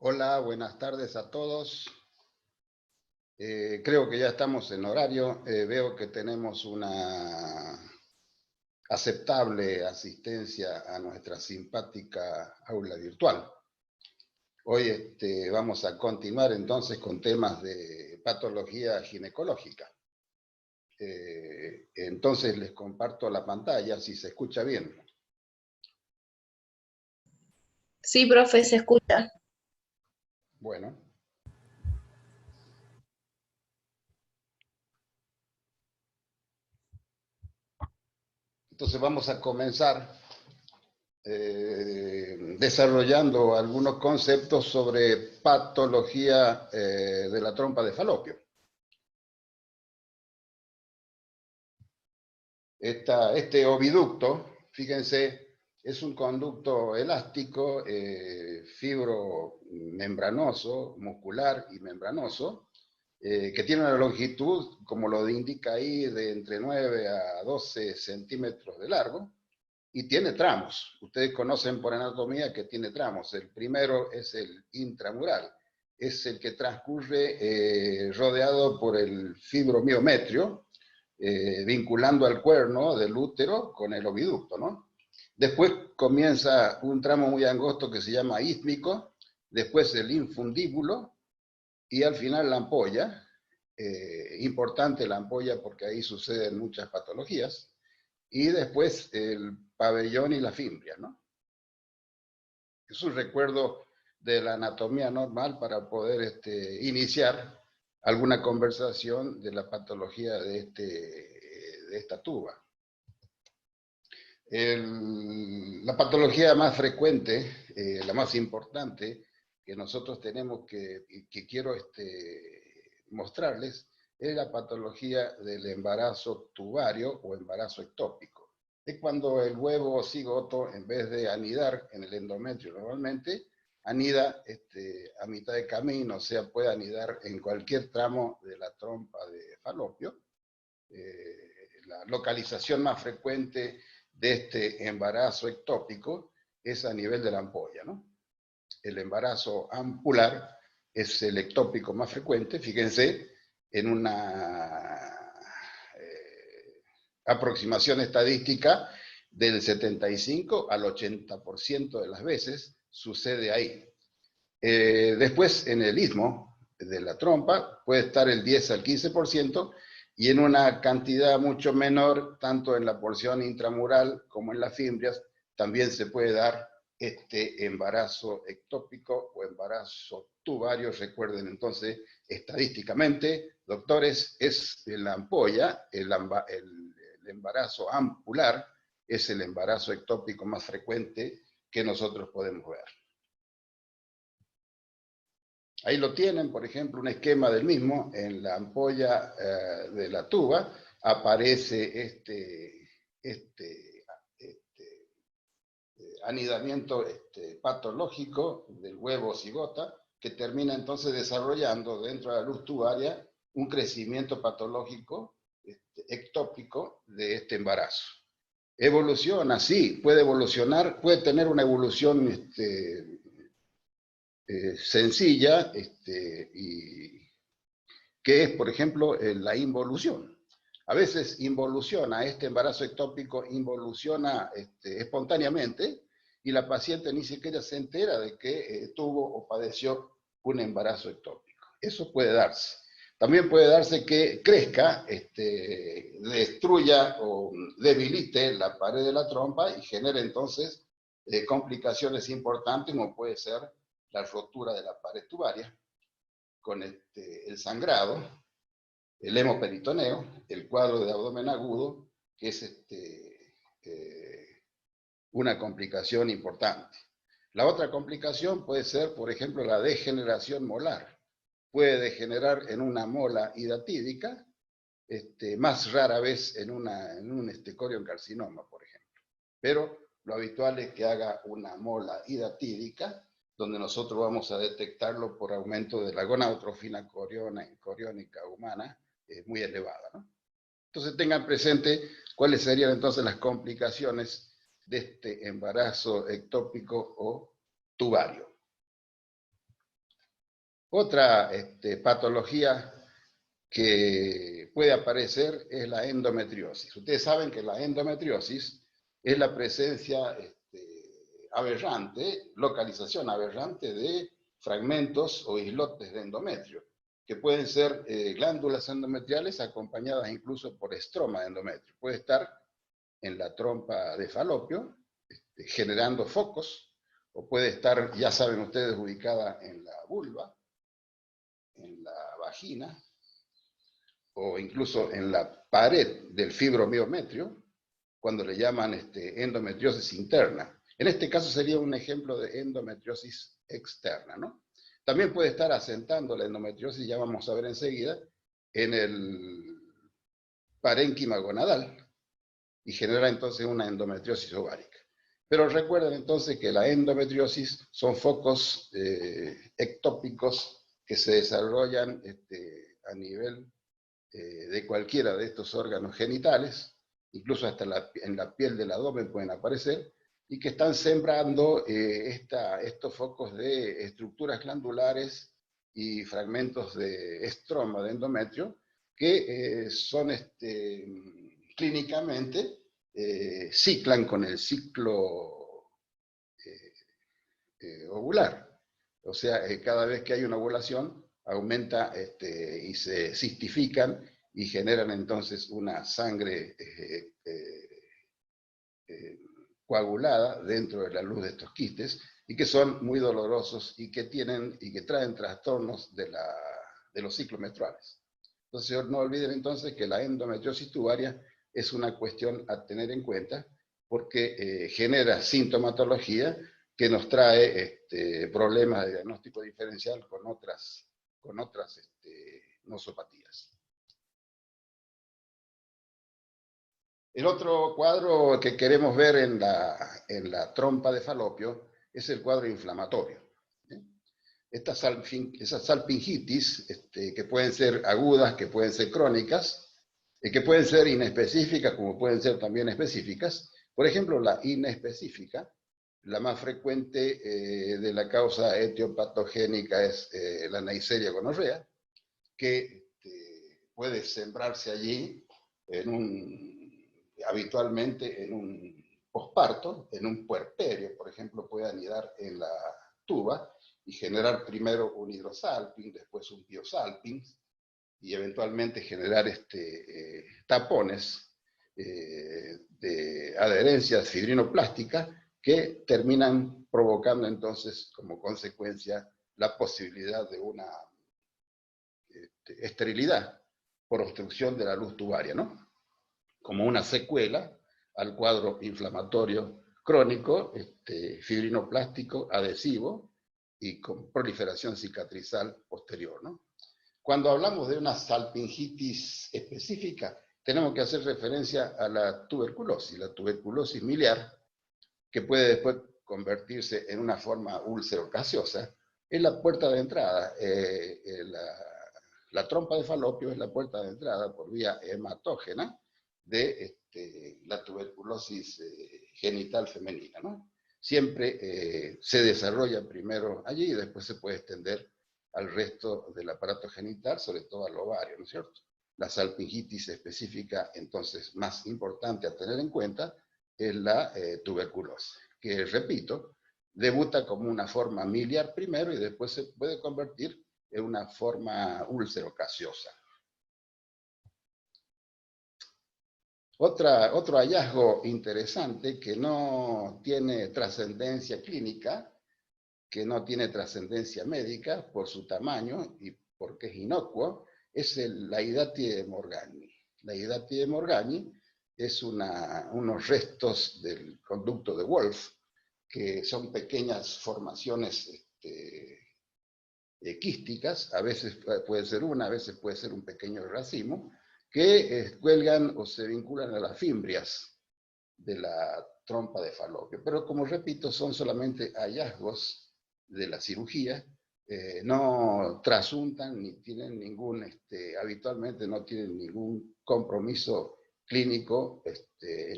Hola, buenas tardes a todos. Creo que ya estamos en horario. Veo que tenemos una aceptable asistencia a nuestra simpática aula virtual. Hoy vamos a continuar entonces con temas de patología ginecológica. Entonces les comparto la pantalla, si se escucha bien. Sí, profe, se escucha. Bueno. Entonces vamos a comenzar desarrollando algunos conceptos sobre patología de la trompa de Falopio. Este oviducto, fíjense, es un conducto elástico, fibromembranoso, muscular y membranoso, que tiene una longitud, como lo indica ahí, de entre 9 a 12 centímetros de largo, y tiene tramos. Ustedes conocen por anatomía que tiene tramos. El primero es el intramural, es el que transcurre rodeado por el fibromiometrio, vinculando al cuerno del útero con el oviducto, ¿no? Después comienza un tramo muy angosto que se llama ístmico, después el infundíbulo y al final la ampolla. Importante la ampolla porque ahí suceden muchas patologías. Y después el pabellón y la fimbria, ¿no? Es un recuerdo de la anatomía normal para poder iniciar alguna conversación de la patología de esta tuba. La patología más frecuente, la más importante que nosotros tenemos que quiero mostrarles, es la patología del embarazo tubario o embarazo ectópico. Es cuando el huevo cigoto, en vez de anidar en el endometrio normalmente, anida a mitad de camino, o sea, puede anidar en cualquier tramo de la trompa de Falopio. La localización más frecuente de este embarazo ectópico es a nivel de la ampolla, ¿no? El embarazo ampular es el ectópico más frecuente, fíjense, en una aproximación estadística del 75 al 80% de las veces sucede ahí. Después, en el istmo de la trompa, puede estar el 10 al 15%, y en una cantidad mucho menor, tanto en la porción intramural como en las fimbrias, también se puede dar este embarazo ectópico o embarazo tubario. Recuerden entonces, estadísticamente, doctores, es la ampolla, el embarazo ampular, es el embarazo ectópico más frecuente que nosotros podemos ver. Ahí lo tienen, por ejemplo, un esquema del mismo. En la ampolla de la tuba aparece anidamiento patológico del huevo cigota, que termina entonces desarrollando dentro de la luz tubaria un crecimiento patológico ectópico de este embarazo. Evoluciona, sí, puede evolucionar, puede tener una evolución sencilla, y que es, por ejemplo, la involución. A veces involuciona, este embarazo ectópico involuciona espontáneamente, y la paciente ni siquiera se entera de que tuvo o padeció un embarazo ectópico. Eso puede darse. También puede darse que crezca, destruya o debilite la pared de la trompa y genere entonces complicaciones importantes, como puede ser la rotura de la pared tubaria, con el sangrado, el hemoperitoneo, el cuadro de abdomen agudo, que es una complicación importante. La otra complicación puede ser, por ejemplo, la degeneración molar. Puede degenerar en una mola hidatídica, más rara vez en un corioncarcinoma, por ejemplo. Pero lo habitual es que haga una mola hidatídica, donde nosotros vamos a detectarlo por aumento de la gonadotrofina coriónica humana muy elevada, ¿no? Entonces tengan presente cuáles serían entonces las complicaciones de este embarazo ectópico o tubario. Otra patología que puede aparecer es la endometriosis. Ustedes saben que la endometriosis es la presencia aberrante, localización aberrante de fragmentos o islotes de endometrio, que pueden ser glándulas endometriales acompañadas incluso por estroma de endometrio. Puede estar en la trompa de falopio, generando focos, o puede estar, ya saben ustedes, ubicada en la vulva, en la vagina, o incluso en la pared del fibromiometrio, cuando le llaman endometriosis interna. En este caso sería un ejemplo de endometriosis externa, ¿no? También puede estar asentando la endometriosis, ya vamos a ver enseguida, en el parénquima gonadal y genera entonces una endometriosis ovárica. Pero recuerden entonces que la endometriosis son focos ectópicos que se desarrollan a nivel de cualquiera de estos órganos genitales, incluso hasta en la piel del abdomen pueden aparecer, y que están sembrando estos focos de estructuras glandulares y fragmentos de estroma de endometrio que son clínicamente ciclan con el ciclo ovular. O sea, cada vez que hay una ovulación, aumenta y se cistifican y generan entonces una sangre coagulada dentro de la luz de estos quistes y que son muy dolorosos y que traen trastornos de los ciclos menstruales. Entonces no olviden entonces que la endometriosis tubaria es una cuestión a tener en cuenta porque genera sintomatología que nos trae problemas de diagnóstico diferencial con otras nosopatías. El otro cuadro que queremos ver en la trompa de falopio es el cuadro inflamatorio. Esas salpingitis, que pueden ser agudas, que pueden ser crónicas, que pueden ser inespecíficas, como pueden ser también específicas. Por ejemplo, la inespecífica, la más frecuente de la causa etiopatogénica es la Neisseria gonorrea, que puede sembrarse allí habitualmente en un posparto, en un puerperio, por ejemplo, puede anidar en la tuba y generar primero un hidrosalping, después un biosalping, y eventualmente generar tapones de adherencias fibrinoplásticas que terminan provocando entonces como consecuencia la posibilidad de una esterilidad por obstrucción de la luz tubaria, ¿no? Como una secuela al cuadro inflamatorio crónico, fibrinoplástico, adhesivo y con proliferación cicatrizal posterior, ¿no? Cuando hablamos de una salpingitis específica, tenemos que hacer referencia a la tuberculosis miliar, que puede después convertirse en una forma úlcero-gaseosa, es la puerta de entrada. La trompa de falopio es la puerta de entrada por vía hematógena de la tuberculosis genital femenina, ¿no? Siempre se desarrolla primero allí y después se puede extender al resto del aparato genital, sobre todo al ovario, ¿no es cierto? La salpingitis específica, entonces, más importante a tener en cuenta es la tuberculosis, que, repito, debuta como una forma miliar primero y después se puede convertir en una forma úlcero-gaseosa. Otro hallazgo interesante que no tiene trascendencia clínica, que no tiene trascendencia médica por su tamaño y porque es inocuo, es la Hydatidea morgani. La Hydatidea morgani es unos restos del conducto de Wolff, que son pequeñas formaciones quísticas, a veces puede ser una, a veces puede ser un pequeño racimo, que cuelgan o se vinculan a las fimbrias de la trompa de falopio. Pero como repito, son solamente hallazgos de la cirugía, no trasuntan ni tienen habitualmente no tienen ningún compromiso clínico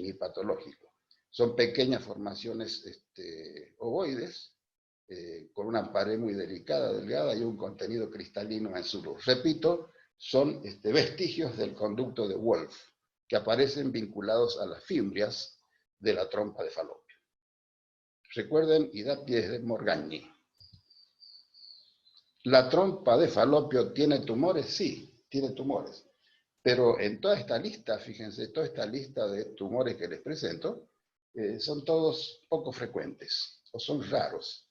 ni patológico. Son pequeñas formaciones ovoides con una pared muy delicada, delgada y un contenido cristalino en su luz. Repito, son vestigios del conducto de Wolf, que aparecen vinculados a las fimbrias de la trompa de Falopio. Recuerden Hidapides de Morgagni. ¿La trompa de Falopio tiene tumores? Sí, tiene tumores. Pero en toda esta lista, fíjense, toda esta lista de tumores que les presento, son todos poco frecuentes, o son raros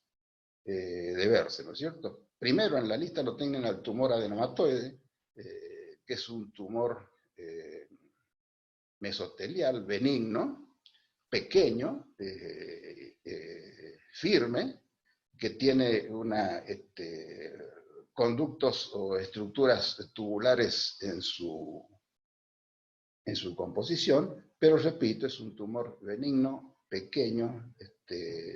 de verse, ¿no es cierto? Primero en la lista lo tienen al tumor adenomatoide, que es un tumor mesotelial, benigno, pequeño, firme, que tiene conductos o estructuras tubulares en su composición, pero repito, es un tumor benigno, pequeño,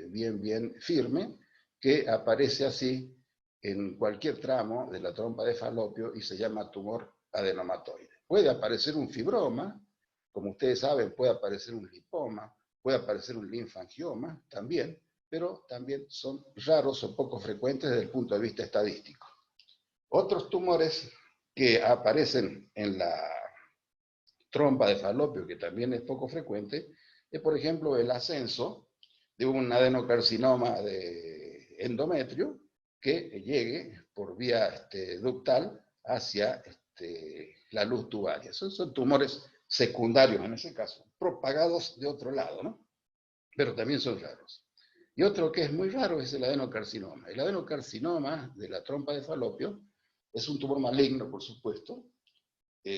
bien firme, que aparece así en cualquier tramo de la trompa de Falopio y se llama tumor adenomatoide. Puede aparecer un fibroma, como ustedes saben, puede aparecer un lipoma, puede aparecer un linfangioma también, pero también son raros o poco frecuentes desde el punto de vista estadístico. Otros tumores que aparecen en la trompa de Falopio, que también es poco frecuente, es por ejemplo el ascenso de un adenocarcinoma de endometrio que llegue por vía ductal hacia la luz tubaria. Son tumores secundarios en ese caso, propagados de otro lado, ¿no? Pero también son raros. Y otro que es muy raro es el adenocarcinoma. El adenocarcinoma de la trompa de Falopio es un tumor maligno, por supuesto,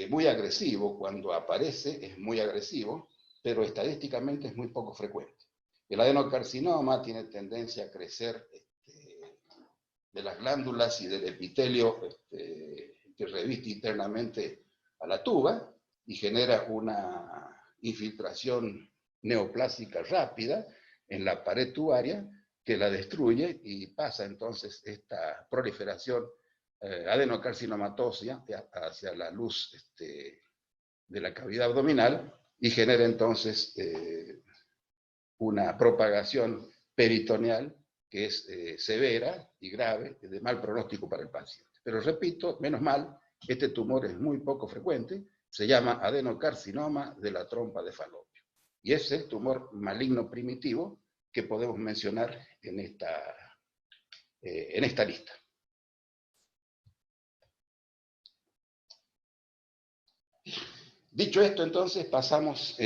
muy agresivo. Cuando aparece es muy agresivo, pero estadísticamente es muy poco frecuente. El adenocarcinoma tiene tendencia a crecer de las glándulas y del epitelio que reviste internamente a la tuba y genera una infiltración neoplásica rápida en la pared tubaria que la destruye y pasa entonces esta proliferación adenocarcinomatosa hacia la luz de la cavidad abdominal y genera entonces una propagación peritoneal que es severa y grave, de mal pronóstico para el paciente. Pero repito, menos mal, este tumor es muy poco frecuente, se llama adenocarcinoma de la trompa de Falopio. Y es el tumor maligno primitivo que podemos mencionar en esta lista. Dicho esto, entonces, pasamos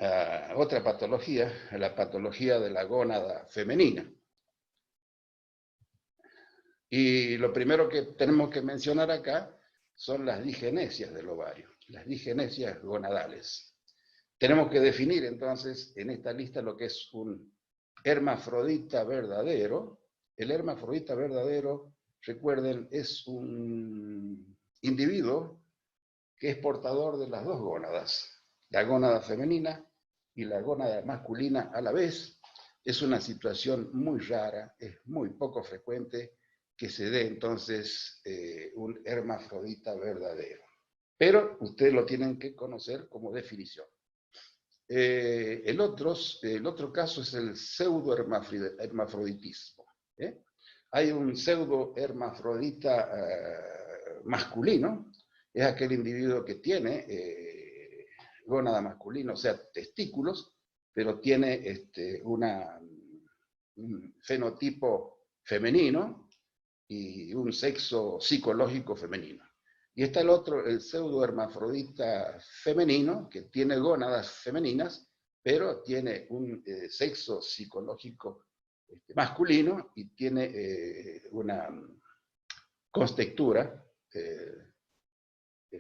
a otra patología, a la patología de la gónada femenina. Y lo primero que tenemos que mencionar acá son las digenesias del ovario, las digenesias gonadales. Tenemos que definir entonces en esta lista lo que es un hermafrodita verdadero. El hermafrodita verdadero, recuerden, es un individuo que es portador de las dos gónadas, la gónada femenina y la gónada masculina a la vez. Es una situación muy rara, es muy poco frecuente que se dé entonces un hermafrodita verdadero. Pero ustedes lo tienen que conocer como definición. El otro caso es el pseudohermafroditismo. Hay un pseudohermafrodita masculino, es aquel individuo que tiene gónada masculina, o sea, testículos, pero tiene un fenotipo femenino y un sexo psicológico femenino. Y está el otro, el pseudohermafrodita femenino, que tiene gónadas femeninas, pero tiene un sexo psicológico masculino y tiene una constectura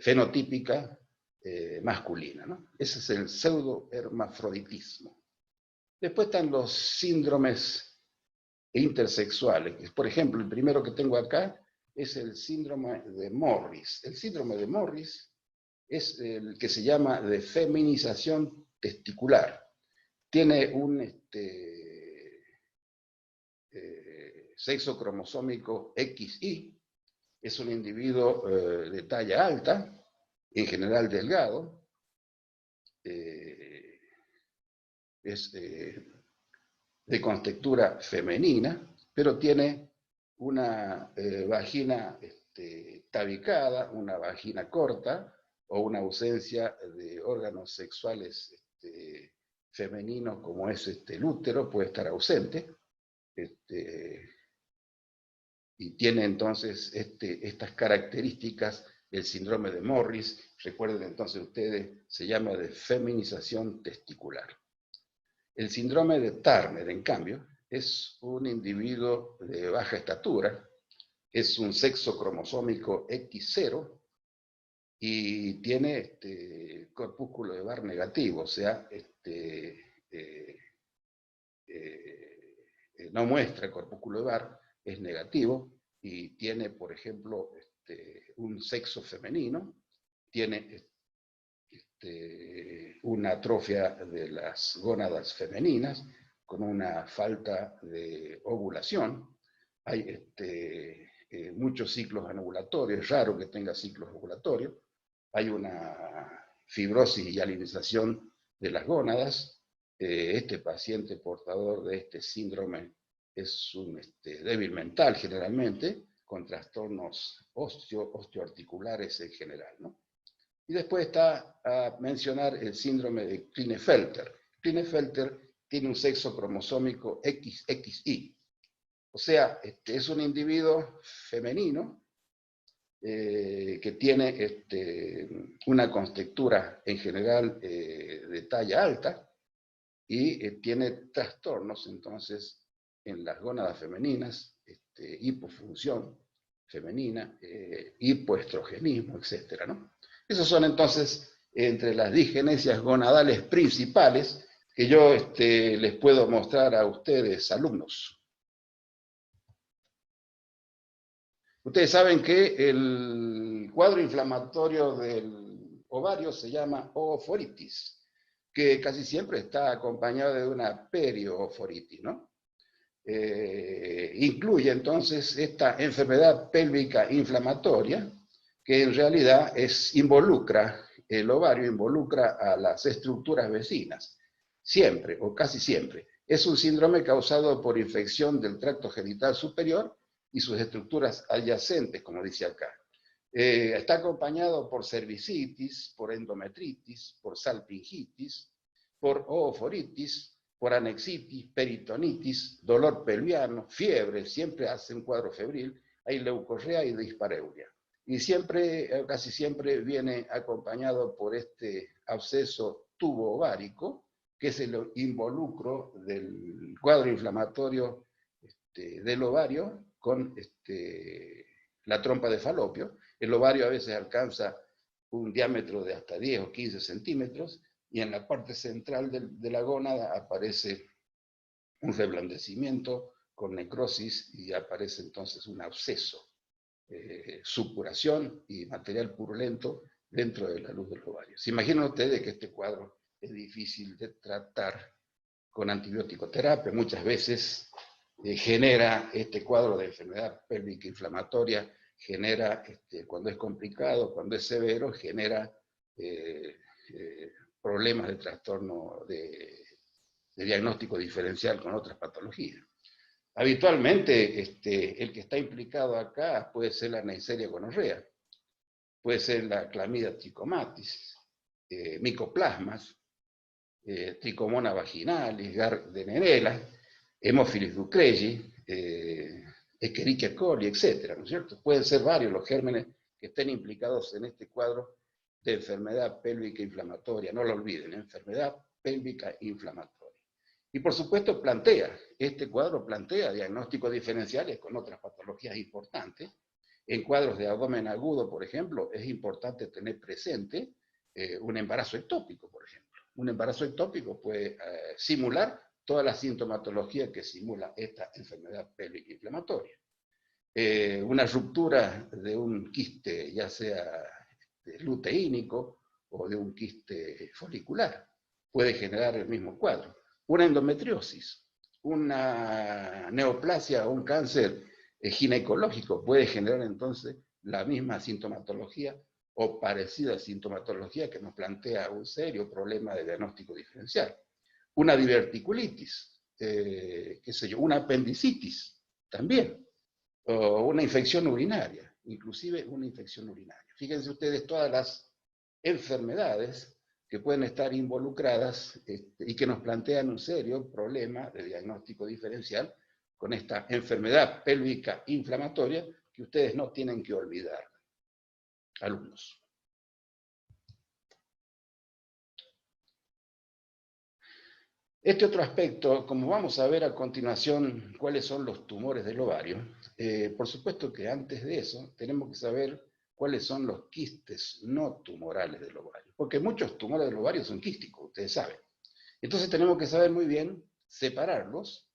fenotípica masculina, ¿no? Ese es el pseudohermafroditismo. Después están los síndromes intersexuales. Por ejemplo, el primero que tengo acá es el síndrome de Morris. El síndrome de Morris es el que se llama de feminización testicular. Tiene un sexo cromosómico XY, es un individuo de talla alta, en general delgado, es de contextura femenina, pero tiene una vagina tabicada, una vagina corta, o una ausencia de órganos sexuales femeninos, como es el útero, puede estar ausente. Y tiene entonces estas características el síndrome de Morris. Recuerden entonces ustedes, se llama de feminización testicular. El síndrome de Turner, en cambio, es un individuo de baja estatura, es un sexo cromosómico X0 y tiene corpúsculo de Barr negativo, o sea, no muestra corpúsculo de Barr, es negativo y tiene, por ejemplo, un sexo femenino, tiene una atrofia de las gónadas femeninas con una falta de ovulación. Hay muchos ciclos anovulatorios, es raro que tenga ciclos ovulatorios. Hay una fibrosis y alinización de las gónadas. Este paciente portador de este síndrome es un débil mental generalmente, con trastornos osteoarticulares en general, ¿no? Y después está a mencionar el síndrome de Klinefelter. Klinefelter tiene un sexo cromosómico XXY. O sea, es un individuo femenino que tiene una contextura en general de talla alta y tiene trastornos entonces en las gónadas femeninas, hipofunción femenina, hipoestrogenismo, etc., ¿no? Esas son entonces entre las disgenesias gonadales principales que yo les puedo mostrar a ustedes, alumnos. Ustedes saben que el cuadro inflamatorio del ovario se llama ooforitis, que casi siempre está acompañado de una periooforitis, ¿no? Incluye entonces esta enfermedad pélvica inflamatoria, que en realidad el ovario involucra a las estructuras vecinas, siempre o casi siempre. Es un síndrome causado por infección del tracto genital superior y sus estructuras adyacentes, como dice acá. Está acompañado por cervicitis, por endometritis, por salpingitis, por ooforitis, por anexitis, peritonitis, dolor pelviano, fiebre, siempre hace un cuadro febril, hay leucorrea y dispareunia. Y siempre, casi siempre, viene acompañado por este absceso tubo ovárico, que es el involucro del cuadro inflamatorio del ovario con la trompa de Falopio. El ovario a veces alcanza un diámetro de hasta 10 o 15 centímetros, y en la parte central de la gónada aparece un reblandecimiento con necrosis y aparece entonces un absceso, supuración y material purulento dentro de la luz del ovario. ¿Se imaginan ustedes que este cuadro es difícil de tratar con antibiótico terapia? Muchas veces genera este cuadro de enfermedad pélvica inflamatoria, genera, cuando es complicado, cuando es severo, genera problemas de trastorno de diagnóstico diferencial con otras patologías. Habitualmente, el que está implicado acá puede ser la Neisseria gonorrea, puede ser la Chlamydia trichomatis, micoplasmas, Trichomona vaginalis, Gardnerella, Haemophilus ducreyi, Escherichia coli, etc., ¿no es cierto? Pueden ser varios los gérmenes que estén implicados en este cuadro de enfermedad pélvica inflamatoria. No lo olviden, enfermedad pélvica inflamatoria. Y por supuesto este cuadro plantea diagnósticos diferenciales con otras patologías importantes. En cuadros de abdomen agudo, por ejemplo, es importante tener presente un embarazo ectópico, por ejemplo. Un embarazo ectópico puede simular toda la sintomatología que simula esta enfermedad pélvica inflamatoria. Una ruptura de un quiste, ya sea luteínico o de un quiste folicular, puede generar el mismo cuadro. Una endometriosis, una neoplasia o un cáncer ginecológico puede generar entonces la misma sintomatología o parecida sintomatología que nos plantea un serio problema de diagnóstico diferencial. Una diverticulitis, qué sé yo, una apendicitis también, o una infección urinaria, inclusive una infección urinaria. Fíjense ustedes todas las enfermedades que pueden estar involucradas y que nos plantean un serio problema de diagnóstico diferencial con esta enfermedad pélvica inflamatoria que ustedes no tienen que olvidar, alumnos. Este otro aspecto, como vamos a ver a continuación cuáles son los tumores del ovario, por supuesto que antes de eso tenemos que saber cuáles son los quistes no tumorales del ovario, porque muchos tumores del ovario son quísticos, ustedes saben. Entonces tenemos que saber muy bien separarlos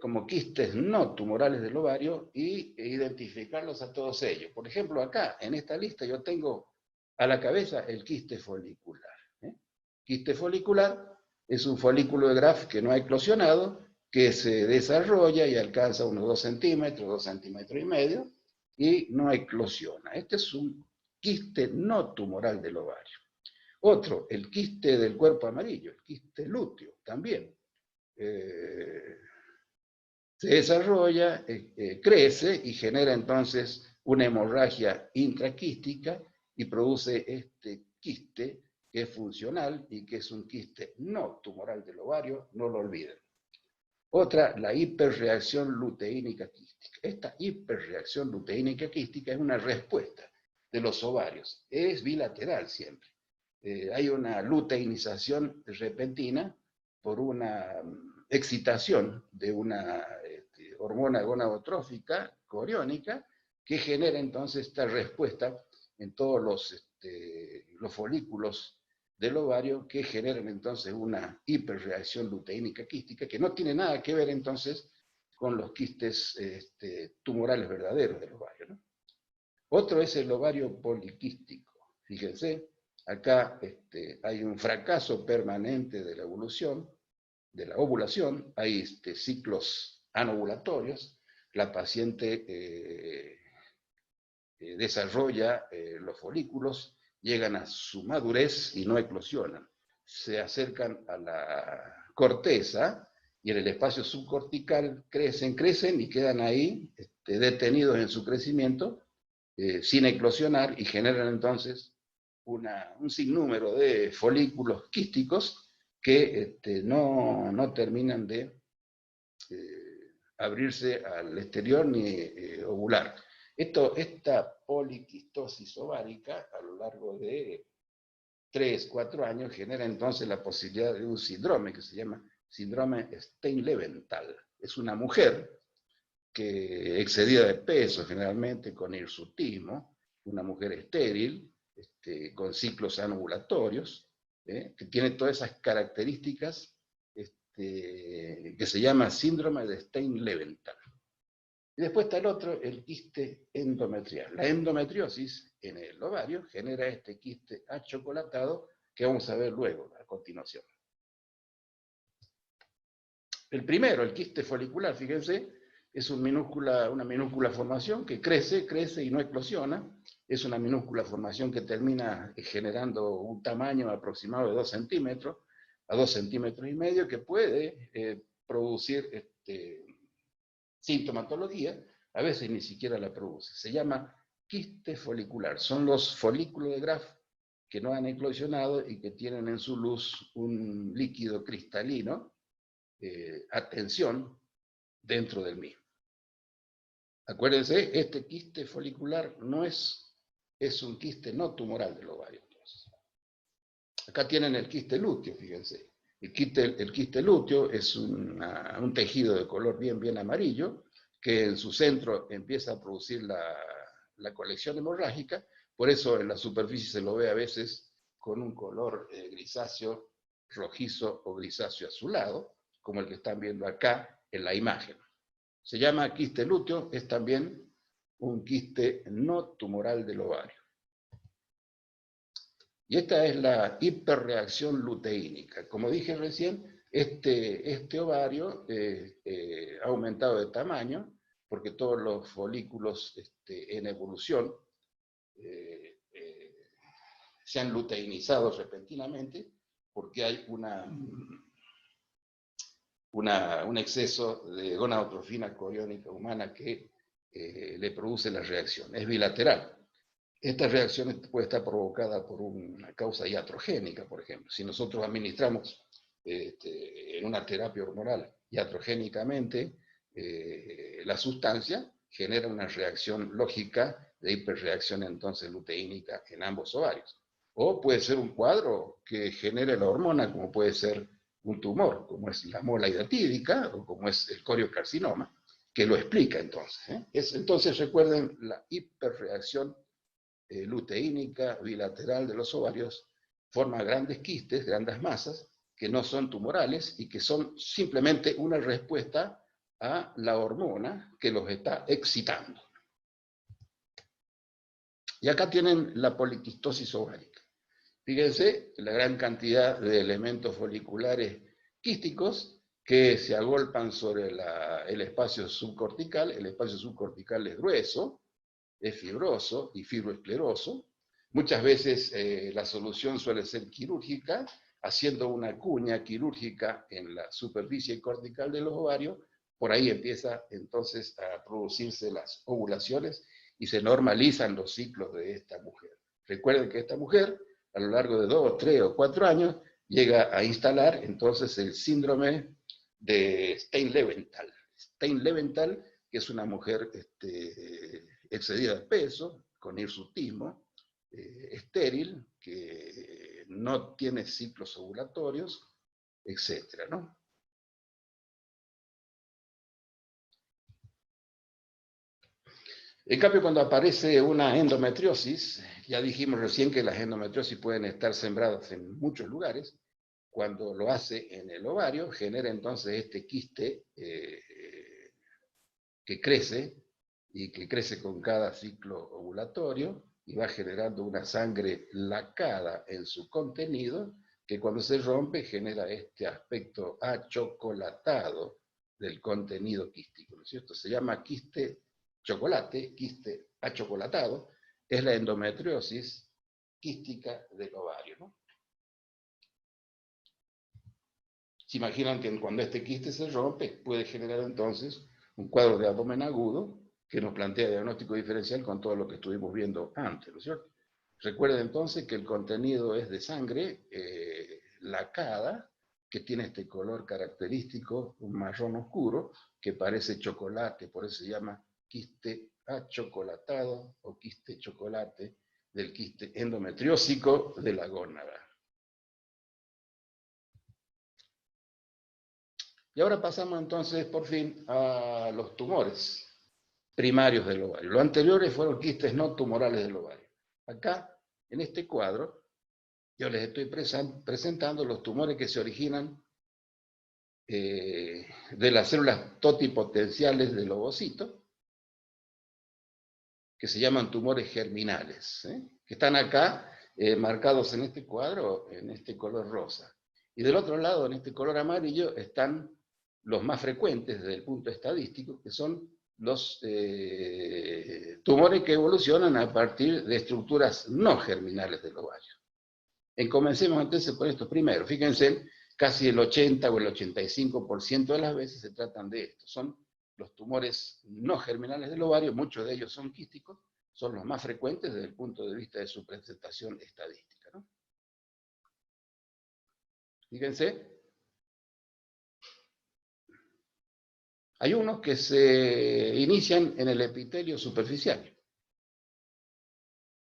como quistes no tumorales del ovario e identificarlos a todos ellos. Por ejemplo, acá en esta lista yo tengo a la cabeza el quiste folicular. Quiste folicular es un folículo de Graf que no ha eclosionado, que se desarrolla y alcanza unos 2 centímetros, 2 centímetros y medio, y no eclosiona. Este es un quiste no tumoral del ovario. Otro, el quiste del cuerpo amarillo, el quiste lúteo, también. Se desarrolla, crece y genera entonces una hemorragia intraquística y produce este quiste que es funcional y que es un quiste no tumoral del ovario, no lo olviden. Otra, la hiperreacción luteínica quística. Esta hiperreacción luteínica quística es una respuesta de los ovarios. Es bilateral siempre. Hay una luteinización repentina por una excitación de una hormona gonadotrófica coriónica que genera entonces esta respuesta en todos los folículos del ovario que generan entonces una hiperreacción luteínica quística que no tiene nada que ver entonces con los quistes tumorales verdaderos del ovario, ¿no? Otro es el ovario poliquístico. Fíjense, acá hay un fracaso permanente de la evolución, de la ovulación, hay ciclos anovulatorios, la paciente desarrolla los folículos, llegan a su madurez y no eclosionan. Se acercan a la corteza y en el espacio subcortical crecen y quedan ahí detenidos en su crecimiento sin eclosionar y generan entonces un sinnúmero de folículos quísticos que no terminan de abrirse al exterior ni ovular. Esta poliquistosis ovárica a lo largo de 3, 4 años genera entonces la posibilidad de un síndrome que se llama síndrome Stein-Leventhal. Es una mujer que excedida de peso generalmente con hirsutismo, una mujer estéril, con ciclos anovulatorios, que tiene todas esas características que se llama síndrome de Stein-Leventhal. Y después está el otro, el quiste endometrial. La endometriosis en el ovario genera este quiste achocolatado que vamos a ver luego, a continuación. El primero, el quiste folicular, fíjense, es una minúscula formación que crece y no eclosiona. Es una minúscula formación que termina generando un tamaño aproximado de 2 centímetros a 2 centímetros y medio que puede producir sintomatología, a veces ni siquiera la produce. Se llama quiste folicular. Son los folículos de Graf que no han eclosionado y que tienen en su luz un líquido cristalino a tensión dentro del mismo. Acuérdense, este quiste folicular no es un quiste no tumoral del ovario. Entonces. Acá tienen el quiste lúteo, fíjense. El quiste lúteo es un tejido de color bien amarillo, que en su centro empieza a producir la colección hemorrágica, por eso en la superficie se lo ve a veces con un color grisáceo, rojizo o grisáceo azulado, como el que están viendo acá en la imagen. Se llama quiste lúteo, es también un quiste no tumoral del ovario. Y esta es la hiperreacción luteínica. Como dije recién, este ovario ha aumentado de tamaño porque todos los folículos en evolución se han luteinizado repentinamente porque hay un exceso de gonadotrofina coriónica humana que le produce la reacción. Es bilateral. Esta reacción puede estar provocada por una causa iatrogénica, por ejemplo. Si nosotros administramos en una terapia hormonal iatrogénicamente, la sustancia genera una reacción lógica de hiperreacción entonces luteínica en ambos ovarios. O puede ser un cuadro que genere la hormona, como puede ser un tumor, como es la mola hidatídica o como es el coriocarcinoma, que lo explica entonces. Entonces recuerden la hiperreacción luteínica bilateral de los ovarios, forma grandes quistes, grandes masas, que no son tumorales y que son simplemente una respuesta a la hormona que los está excitando. Y acá tienen la poliquistosis ovárica. Fíjense la gran cantidad de elementos foliculares quísticos que se agolpan sobre el espacio subcortical. El espacio subcortical es grueso, es fibroso y fibroescleroso. Muchas veces la solución suele ser quirúrgica, haciendo una cuña quirúrgica en la superficie cortical de los ovarios. Por ahí empieza entonces a producirse las ovulaciones y se normalizan los ciclos de esta mujer. Recuerden que esta mujer, a lo largo de 2, 3 o 4 años, llega a instalar entonces el síndrome de Stein-Leventhal. Stein-Leventhal, que es una mujer excedida de peso, con hirsutismo, estéril, que no tiene ciclos ovulatorios, etcétera, ¿no? En cambio, cuando aparece una endometriosis, ya dijimos recién que las endometriosis pueden estar sembradas en muchos lugares. Cuando lo hace en el ovario, genera entonces este quiste que crece y que crece con cada ciclo ovulatorio y va generando una sangre lacada en su contenido, que cuando se rompe genera este aspecto achocolatado del contenido quístico, ¿no es cierto? Se llama quiste chocolate, quiste achocolatado, es la endometriosis quística del ovario, ¿no? Se imaginan que cuando este quiste se rompe, puede generar entonces un cuadro de abdomen agudo que nos plantea diagnóstico diferencial con todo lo que estuvimos viendo antes, ¿no es cierto? Recuerden entonces que el contenido es de sangre lacada, que tiene este color característico, un marrón oscuro, que parece chocolate, por eso se llama quiste achocolatado o quiste chocolate del quiste endometriósico de la gónada. Y ahora pasamos entonces, por fin, a los tumores primarios del ovario. Los anteriores fueron quistes no tumorales del ovario. Acá, en este cuadro, yo les estoy presentando los tumores que se originan de las células totipotenciales del ovocito, que se llaman tumores germinales, que están acá marcados en este cuadro, en este color rosa. Y del otro lado, en este color amarillo, están los más frecuentes desde el punto estadístico, que son los tumores que evolucionan a partir de estructuras no germinales del ovario. Comencemos entonces por estos primeros. Fíjense, casi el 80 o el 85% de las veces se tratan de esto. Son los tumores no germinales del ovario, muchos de ellos son quísticos, son los más frecuentes desde el punto de vista de su presentación estadística, ¿no? Fíjense, hay unos que se inician en el epitelio superficial,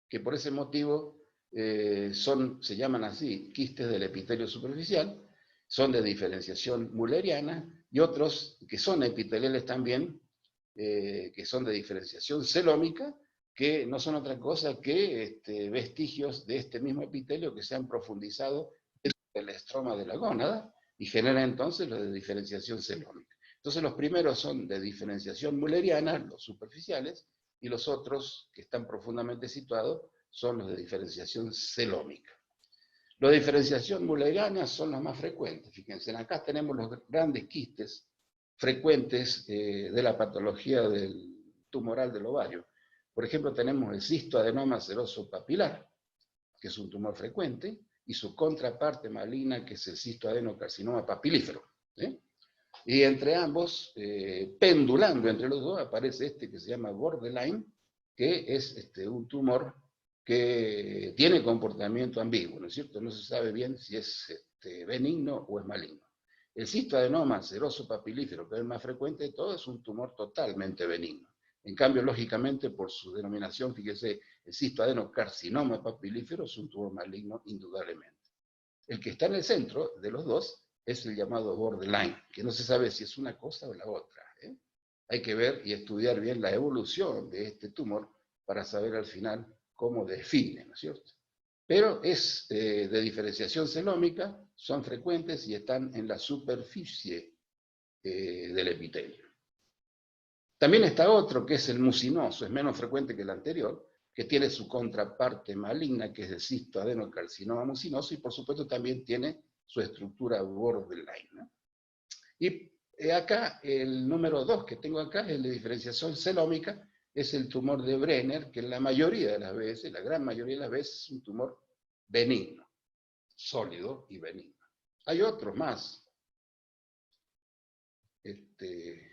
que por ese motivo se llaman así, quistes del epitelio superficial, son de diferenciación mulleriana, y otros que son epiteliales también, que son de diferenciación celómica, que no son otra cosa que vestigios de este mismo epitelio que se han profundizado en el estroma de la gónada, y generan entonces los de diferenciación celómica. Entonces los primeros son de diferenciación mulleriana, los superficiales, y los otros, que están profundamente situados, son los de diferenciación celómica. Los de diferenciación mulleriana son los más frecuentes. Fíjense, acá tenemos los grandes quistes frecuentes de la patología del tumoral del ovario. Por ejemplo, tenemos el cistoadenoma seroso papilar, que es un tumor frecuente, y su contraparte maligna, que es el cistoadenocarcinoma papilífero. Y entre ambos, pendulando entre los dos, aparece este que se llama borderline, que es un tumor que tiene comportamiento ambiguo, ¿no es cierto? No se sabe bien si es benigno o es maligno. El cistoadenoma seroso papilífero, que es el más frecuente de todos, es un tumor totalmente benigno. En cambio, lógicamente, por su denominación, fíjese, el cistoadenocarcinoma papilífero es un tumor maligno indudablemente. El que está en el centro de los dos es el llamado borderline, que no se sabe si es una cosa o la otra. Hay que ver y estudiar bien la evolución de este tumor para saber al final cómo define, ¿no es cierto? Pero es de diferenciación celómica, son frecuentes y están en la superficie del epitelio. También está otro que es el mucinoso, es menos frecuente que el anterior, que tiene su contraparte maligna, que es el cistoadenocarcinoma mucinoso, y por supuesto también tiene su estructura borderline, ¿no? Y acá, el número 2 que tengo acá es la diferenciación celómica, es el tumor de Brenner, que la mayoría de las veces, la gran mayoría de las veces, es un tumor benigno, sólido y benigno. Hay otros más. Que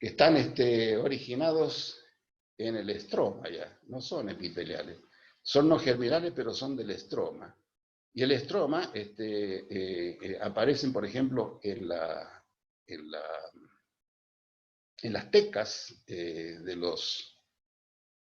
están originados en el estroma ya, no son epiteliales. Son no germinales, pero son del estroma. Y el estroma aparecen, por ejemplo, en las tecas de los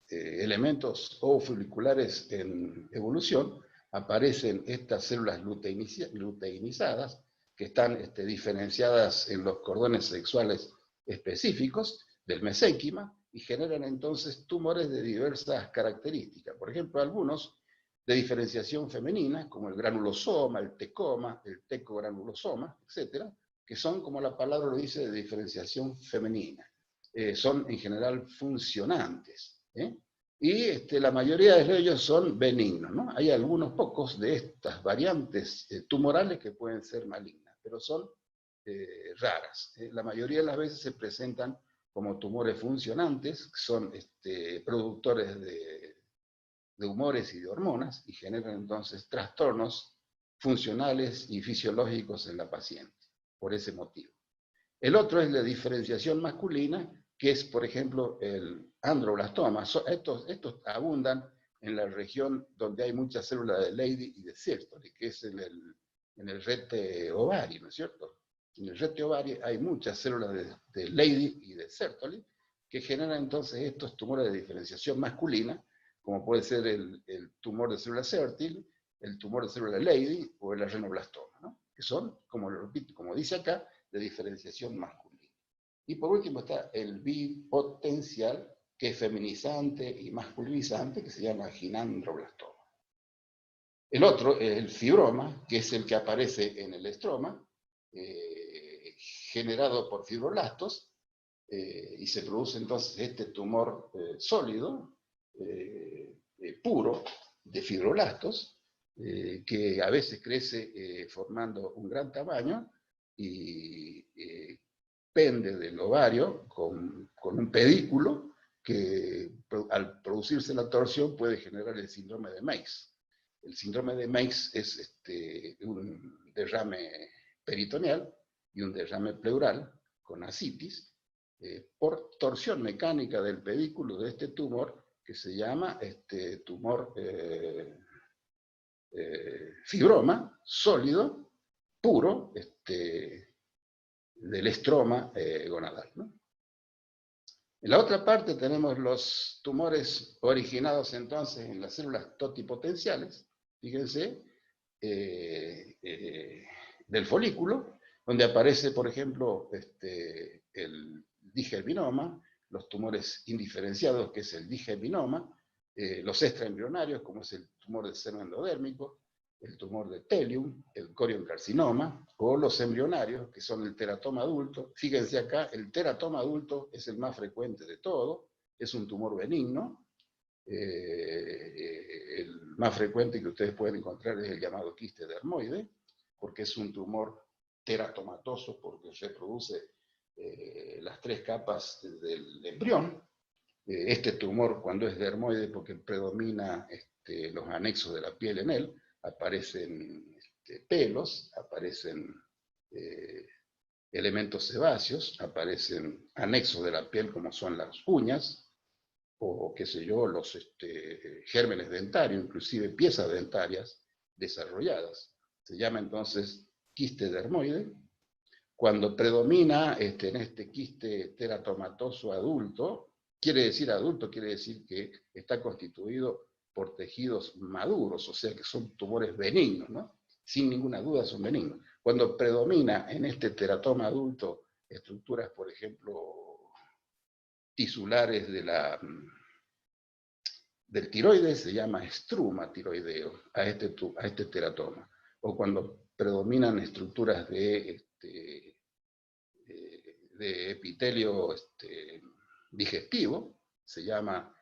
elementos oofoliculares en evolución, aparecen estas células luteinizadas, que están diferenciadas en los cordones sexuales específicos del mesénquima, y generan entonces tumores de diversas características. Por ejemplo, algunos de diferenciación femenina, como el granulosoma, el tecoma, el tecogranulosoma, etc., que son, como la palabra lo dice, de diferenciación femenina. Son en general funcionantes. Y la mayoría de ellos son benignos, ¿no? Hay algunos pocos de estas variantes tumorales que pueden ser malignas, pero son raras. La mayoría de las veces se presentan como tumores funcionantes, que son productores de humores y de hormonas, y generan entonces trastornos funcionales y fisiológicos en la paciente, por ese motivo. El otro es la diferenciación masculina, que es, por ejemplo, el androblastoma. Estos abundan en la región donde hay muchas células de Leydig y de Sertoli, que es en el rete ovario, ¿no es cierto? En el rete ovario hay muchas células de Leydig y de Sertoli, que generan entonces estos tumores de diferenciación masculina, como puede ser el tumor de célula Sertil, el tumor de célula Leydig o el adrenoblastoma, ¿no? Que son, como dice acá, de diferenciación masculina. Y por último está el bipotencial, que es feminizante y masculinizante, que se llama ginandroblastoma. El otro es el fibroma, que es el que aparece en el estroma, generado por fibroblastos, y se produce entonces este tumor sólido, puro, de fibroblastos, que a veces crece formando un gran tamaño y pende del ovario con un pedículo que al producirse la torsión puede generar el síndrome de Meigs. El síndrome de Meigs es un derrame peritoneal y un derrame pleural con ascitis por torsión mecánica del pedículo de este tumor, que se llama tumor fibroma sólido, puro, del estroma gonadal, ¿no? En la otra parte tenemos los tumores originados entonces en las células totipotenciales, fíjense, del folículo, donde aparece, por ejemplo, el digerminoma, los tumores indiferenciados, que es el digerminoma, los extraembrionarios, como es el tumor del seno endodérmico, el tumor de Telium, el corioncarcinoma, o los embrionarios, que son el teratoma adulto. Fíjense acá, el teratoma adulto es el más frecuente de todo, es un tumor benigno. El más frecuente que ustedes pueden encontrar es el llamado quiste dermoide, porque es un tumor teratomatoso, porque reproduce las 3 capas del embrión. Este tumor, cuando es dermoide, porque predomina los anexos de la piel en él, aparecen pelos, aparecen elementos sebáceos, aparecen anexos de la piel como son las uñas, o qué sé yo, los gérmenes dentarios, inclusive piezas dentarias desarrolladas. Se llama entonces quiste dermoide. Cuando predomina en este quiste teratoma-toso adulto, quiere decir que está constituido por tejidos maduros, o sea que son tumores benignos, ¿no? Sin ninguna duda son benignos. Cuando predomina en este teratoma adulto estructuras, por ejemplo, tisulares del tiroides, se llama estruma tiroideo a este teratoma. O cuando predominan estructuras de epitelio digestivo, se llama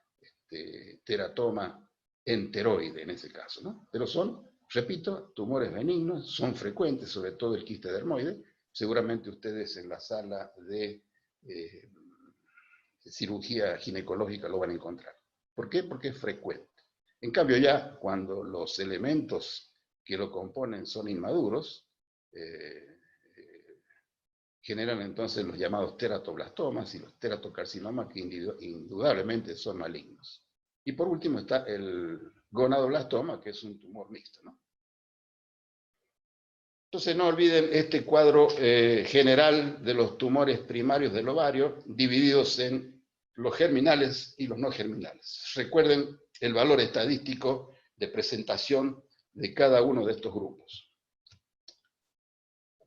teratoma enteroide en ese caso, ¿no? Pero son, repito, tumores benignos, son frecuentes, sobre todo el quiste dermoide. Seguramente ustedes en la sala de cirugía ginecológica lo van a encontrar. ¿Por qué? Porque es frecuente. En cambio ya, cuando los elementos que lo componen son inmaduros, generan entonces los llamados teratoblastomas y los teratocarcinomas, que indudablemente son malignos. Y por último está el gonadoblastoma, que es un tumor mixto, ¿no? Entonces no olviden este cuadro general de los tumores primarios del ovario, divididos en los germinales y los no germinales. Recuerden el valor estadístico de presentación de cada uno de estos grupos.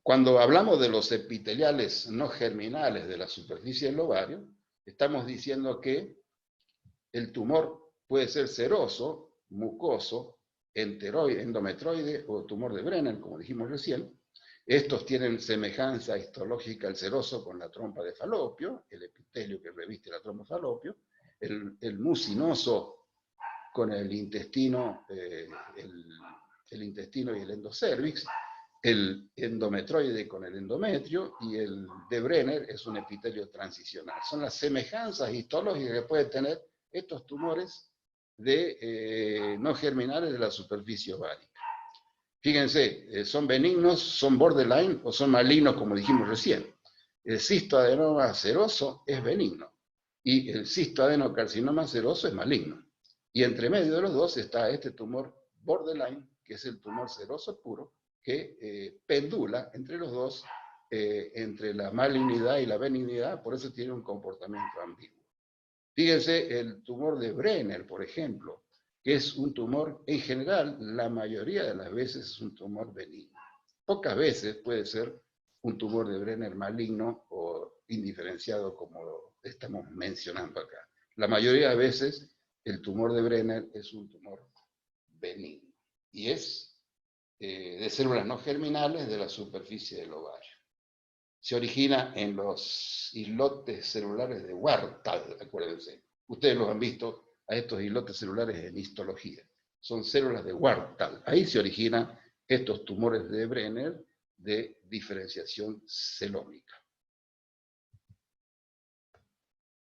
Cuando hablamos de los epiteliales no germinales de la superficie del ovario, estamos diciendo que el tumor puede ser seroso, mucoso, endometroide o tumor de Brenner, como dijimos recién. Estos tienen semejanza histológica al seroso con la trompa de Falopio, el epitelio que reviste la trompa de Falopio, el mucinoso con el intestino, el intestino y el endocervix, el endometroide con el endometrio, y el de Brenner es un epitelio transicional. Son las semejanzas histológicas que pueden tener estos tumores no germinales de la superficie ovárica. Fíjense, ¿son benignos, son borderline o son malignos, como dijimos recién? El cistoadenoma seroso es benigno y el cistoadenocarcinoma seroso es maligno. Y entre medio de los dos está este tumor borderline, que es el tumor seroso puro, que pendula entre los dos, entre la malignidad y la benignidad, por eso tiene un comportamiento ambiguo. Fíjense el tumor de Brenner, por ejemplo, que es un tumor, en general, la mayoría de las veces es un tumor benigno. Pocas veces puede ser un tumor de Brenner maligno o indiferenciado, como lo estamos mencionando acá. La mayoría de veces el tumor de Brenner es un tumor benigno y es de células no germinales de la superficie del ovario. Se origina en los islotes celulares de Warthal, acuérdense. Ustedes los han visto a estos islotes celulares en histología. Son células de Warthal. Ahí se originan estos tumores de Brenner de diferenciación celómica.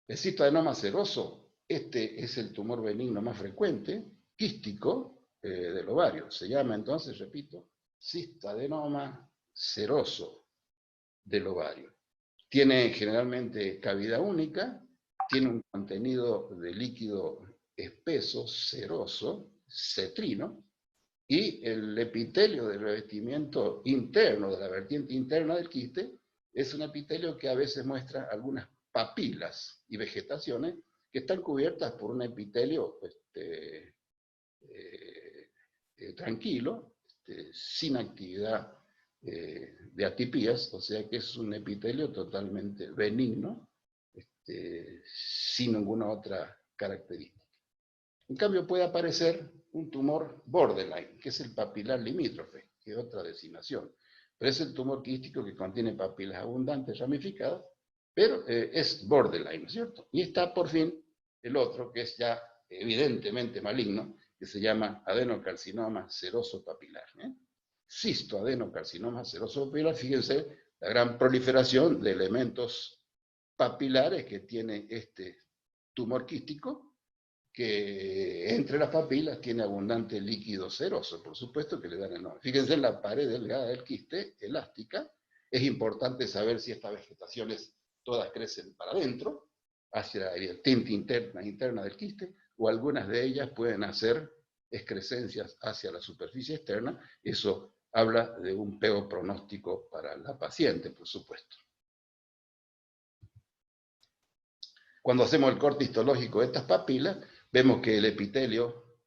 El cistoadenoma seroso, este es el tumor benigno más frecuente, quístico, del ovario. Se llama entonces, repito, cistoadenoma seroso del ovario. Tiene generalmente cavidad única, tiene un contenido de líquido espeso, seroso, cetrino, y el epitelio del revestimiento interno, de la vertiente interna del quiste, es un epitelio que a veces muestra algunas papilas y vegetaciones que están cubiertas por un epitelio tranquilo, sin actividad de atipías, o sea que es un epitelio totalmente benigno, sin ninguna otra característica. En cambio puede aparecer un tumor borderline, que es el papilar limítrofe, que es otra designación, pero es el tumor quístico que contiene papilas abundantes ramificadas, pero es borderline, ¿no es cierto? Y está por fin el otro, que es ya evidentemente maligno, que se llama adenocarcinoma seroso papilar, cistoadenocarcinoma seroso papilar. Fíjense la gran proliferación de elementos papilares que tiene este tumor quístico, que entre las papilas tiene abundante líquido seroso, por supuesto que le dan el nombre. Fíjense en la pared delgada del quiste, elástica. Es importante saber si estas vegetaciones todas crecen para adentro, hacia la vertiente interna del quiste, o algunas de ellas pueden hacer excrescencias hacia la superficie externa. Eso habla de un peor pronóstico para la paciente, por supuesto. Cuando hacemos el corte histológico de estas papilas, vemos que el epitelio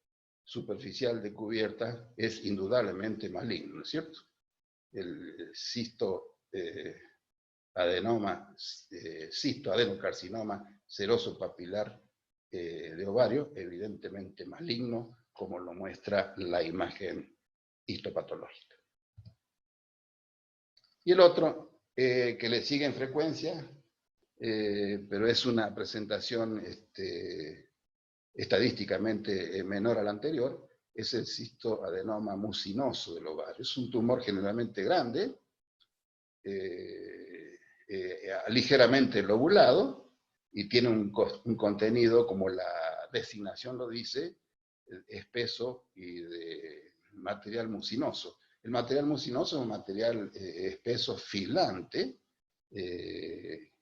superficial de cubierta es indudablemente maligno, ¿no es cierto? El cistoadenocarcinoma seroso papilar de ovario, evidentemente maligno, como lo muestra la imagen histopatológica. Y el otro, que le sigue en frecuencia, pero es una presentación estadísticamente menor a la anterior, es el cistoadenoma mucinoso del ovario. Es un tumor generalmente grande, ligeramente lobulado, y tiene un contenido, como la designación lo dice, espeso y de material mucinoso. El material mucinoso es un material espeso, filante,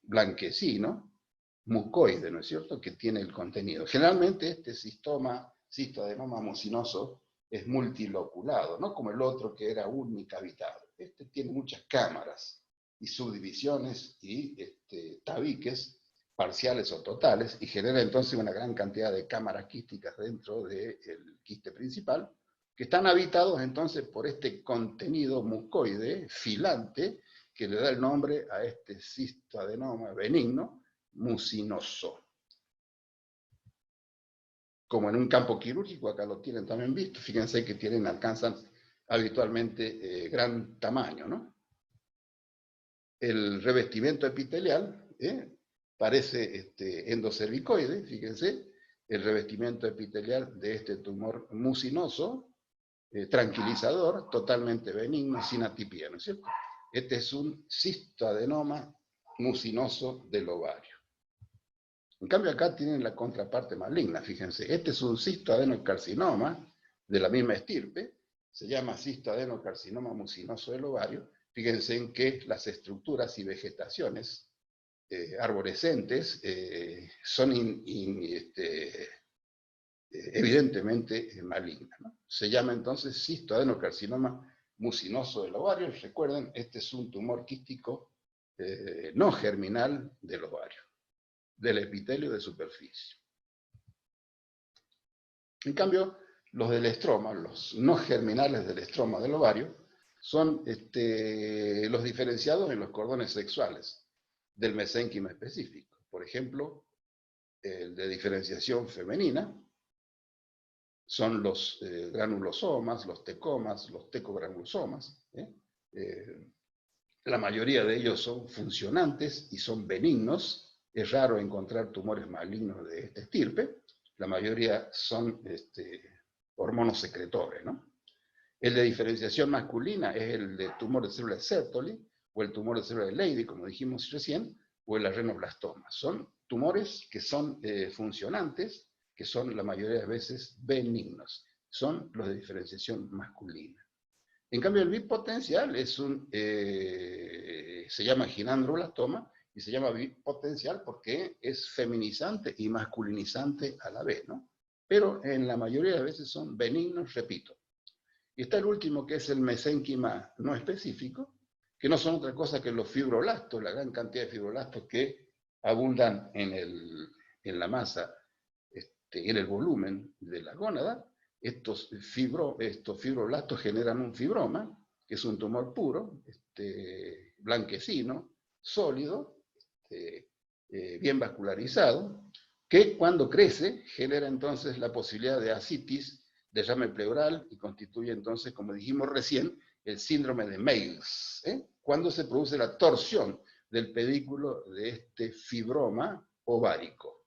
blanquecino, mucoide, ¿no es cierto?, que tiene el contenido. Generalmente este cistoadenoma mucinoso es multiloculado, no como el otro que era unicavitado. Este tiene muchas cámaras y subdivisiones y tabiques parciales o totales, y genera entonces una gran cantidad de cámaras quísticas dentro del quiste principal, que están habitados entonces por este contenido mucoide, filante, que le da el nombre a este cistoadenoma benigno, mucinoso. Como en un campo quirúrgico, acá lo tienen también visto, fíjense que alcanzan habitualmente gran tamaño, ¿no? El revestimiento epitelial parece endocervicoide, fíjense, el revestimiento epitelial de este tumor mucinoso, tranquilizador, totalmente benigno, sin atipia, ¿no es cierto? Este es un cistoadenoma mucinoso del ovario. En cambio acá tienen la contraparte maligna, fíjense. Este es un cistoadenocarcinoma de la misma estirpe, se llama cistoadenocarcinoma mucinoso del ovario. Fíjense en que las estructuras y vegetaciones arborescentes son evidentemente malignas, ¿no? Se llama entonces cistoadenocarcinoma mucinoso del ovario. Recuerden, este es un tumor quístico no germinal del ovario, del epitelio de superficie. En cambio, los del estroma, los no germinales del estroma del ovario, son los diferenciados en los cordones sexuales del mesénquima específico. Por ejemplo, el de diferenciación femenina son los granulosomas, los tecomas, los tecogranulosomas. La mayoría de ellos son funcionantes y son benignos. Es raro encontrar tumores malignos de esta estirpe. La mayoría son hormonos secretores, ¿no? El de diferenciación masculina es el de tumor de célula de Sertoli, o el tumor de célula de Leydig, como dijimos recién, o el adrenoblastoma. Son tumores que son funcionantes, que son la mayoría de veces benignos. Son los de diferenciación masculina. En cambio, el bipotencial es se llama ginandroblastoma, y se llama bipotencial porque es feminizante y masculinizante a la vez, ¿no? Pero en la mayoría de veces son benignos, repito. Y está el último, que es el mesénquima no específico, que no son otra cosa que los fibroblastos, la gran cantidad de fibroblastos que abundan en la masa, en el volumen de la gónada. Estos fibroblastos generan un fibroma, que es un tumor puro, blanquecino, sólido, bien vascularizado, que cuando crece genera entonces la posibilidad de ascitis, derrame pleural, y constituye entonces, como dijimos recién, el síndrome de Meigs, cuando se produce la torsión del pedículo de este fibroma ovárico.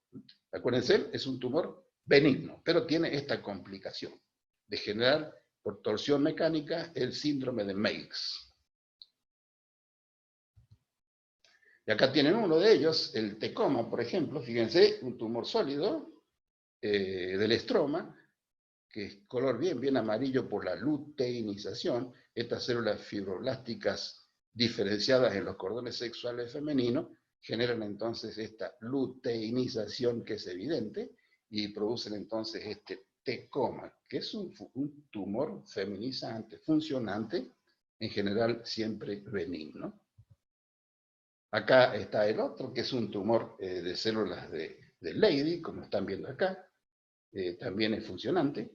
Acuérdense, es un tumor benigno, pero tiene esta complicación de generar por torsión mecánica el síndrome de Meigs. Y acá tienen uno de ellos, el tecoma, por ejemplo, fíjense, un tumor sólido, del estroma, que es color bien amarillo por la luteinización. Estas células fibroblásticas diferenciadas en los cordones sexuales femeninos generan entonces esta luteinización que es evidente y producen entonces este tecoma, que es un tumor feminizante, funcionante, en general siempre benigno. Acá está el otro, que es un tumor de células de Leydig, como están viendo acá, también es funcionante.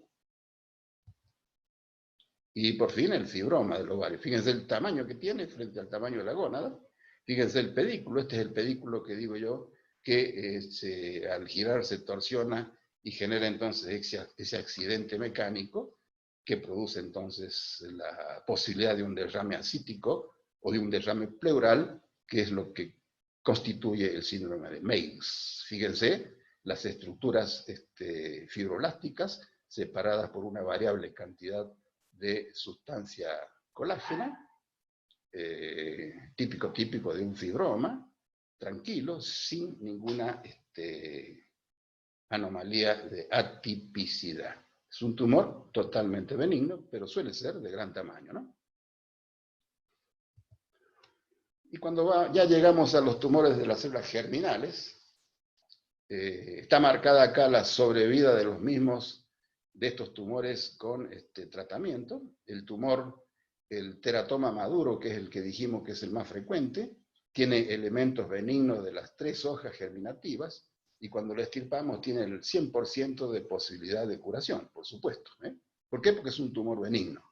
Y por fin el fibroma del ovario. Fíjense el tamaño que tiene frente al tamaño de la gónada. Fíjense el pedículo, este es el pedículo que digo yo, que al girar se torsiona y genera entonces ese accidente mecánico que produce entonces la posibilidad de un derrame ascítico o de un derrame pleural, que es lo que constituye el síndrome de Meigs. Fíjense las estructuras fibroblásticas separadas por una variable cantidad de sustancia colágena, típico de un fibroma, tranquilo, sin ninguna anomalía de atipicidad. Es un tumor totalmente benigno, pero suele ser de gran tamaño, ¿no? Y cuando ya llegamos a los tumores de las células germinales, está marcada acá la sobrevida de los mismos, de estos tumores con tratamiento. El tumor, el teratoma maduro, que es el que dijimos que es el más frecuente, tiene elementos benignos de las 3 hojas germinativas, y cuando lo extirpamos tiene el 100% de posibilidad de curación, por supuesto. ¿Por qué? Porque es un tumor benigno.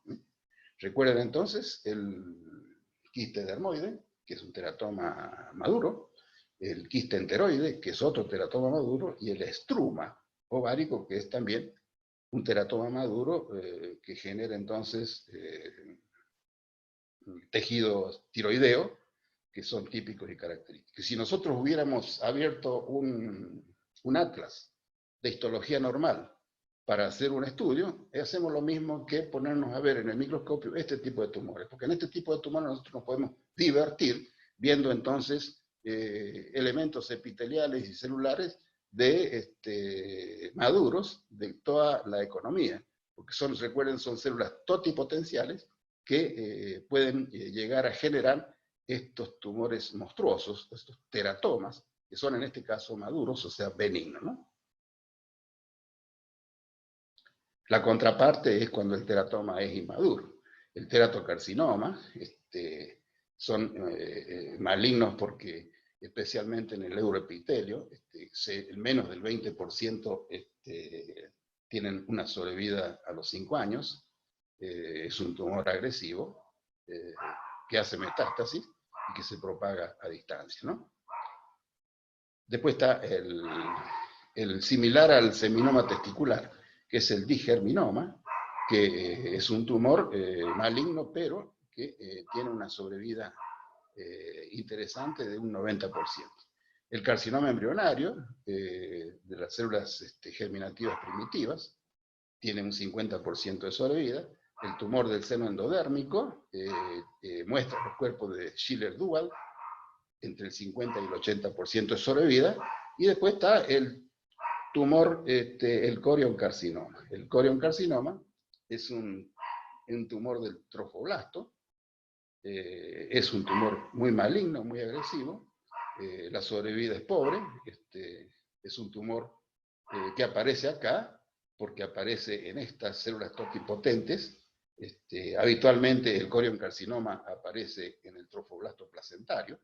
Recuerden entonces el quiste dermoide, que es un teratoma maduro, el quiste enteroide, que es otro teratoma maduro, y el estruma ovárico, que es también un teratoma maduro que genera entonces tejido tiroideo, que son típicos y característicos. Si nosotros hubiéramos abierto un atlas de histología normal para hacer un estudio, hacemos lo mismo que ponernos a ver en el microscopio este tipo de tumores, porque en este tipo de tumores nosotros nos podemos divertir viendo entonces elementos epiteliales y celulares de maduros de toda la economía, porque recuerden, son células totipotenciales que pueden llegar a generar estos tumores monstruosos, estos teratomas, que son en este caso maduros, o sea, benignos, ¿no? La contraparte es cuando el teratoma es inmaduro. El teratocarcinoma son malignos porque, especialmente en el neuroepitelio, menos del 20% tienen una sobrevida a los 5 años. Es un tumor agresivo que hace metástasis y que se propaga a distancia, ¿no? Después está el similar al seminoma testicular, que es el digerminoma, que es un tumor maligno, pero que tiene una sobrevida interesante de un 90%. El carcinoma embrionario de las células germinativas primitivas tiene un 50% de sobrevida. El tumor del seno endodérmico muestra los cuerpos de Schiller-Duval, entre el 50 y el 80% de sobrevida. Y después está el tumor, el corioncarcinoma. El corioncarcinoma es un tumor del trofoblasto, es un tumor muy maligno, muy agresivo, la sobrevida es pobre, es un tumor que aparece acá, porque aparece en estas células totipotentes. Habitualmente el corioncarcinoma aparece en el trofoblasto placentario,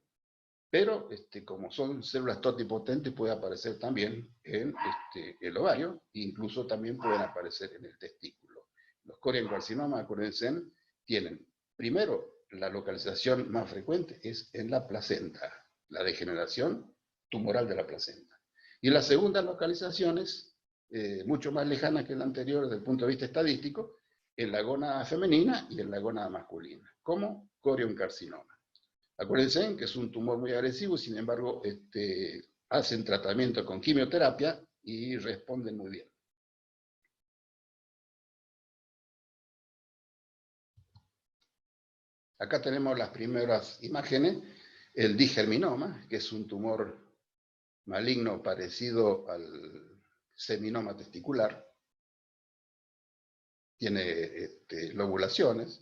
pero como son células totipotentes puede aparecer también en el ovario, e incluso también pueden aparecer en el testículo. Los corioncarcinomas, acuérdense, tienen, primero, la localización más frecuente es en la placenta, la degeneración tumoral de la placenta. Y la segunda localización es mucho más lejana que la anterior desde el punto de vista estadístico, en la gónada femenina y en la gónada masculina, como corioncarcinoma. Acuérdense que es un tumor muy agresivo, sin embargo, hacen tratamiento con quimioterapia y responden muy bien. Acá tenemos las primeras imágenes, el digerminoma, que es un tumor maligno parecido al seminoma testicular, tiene lobulaciones,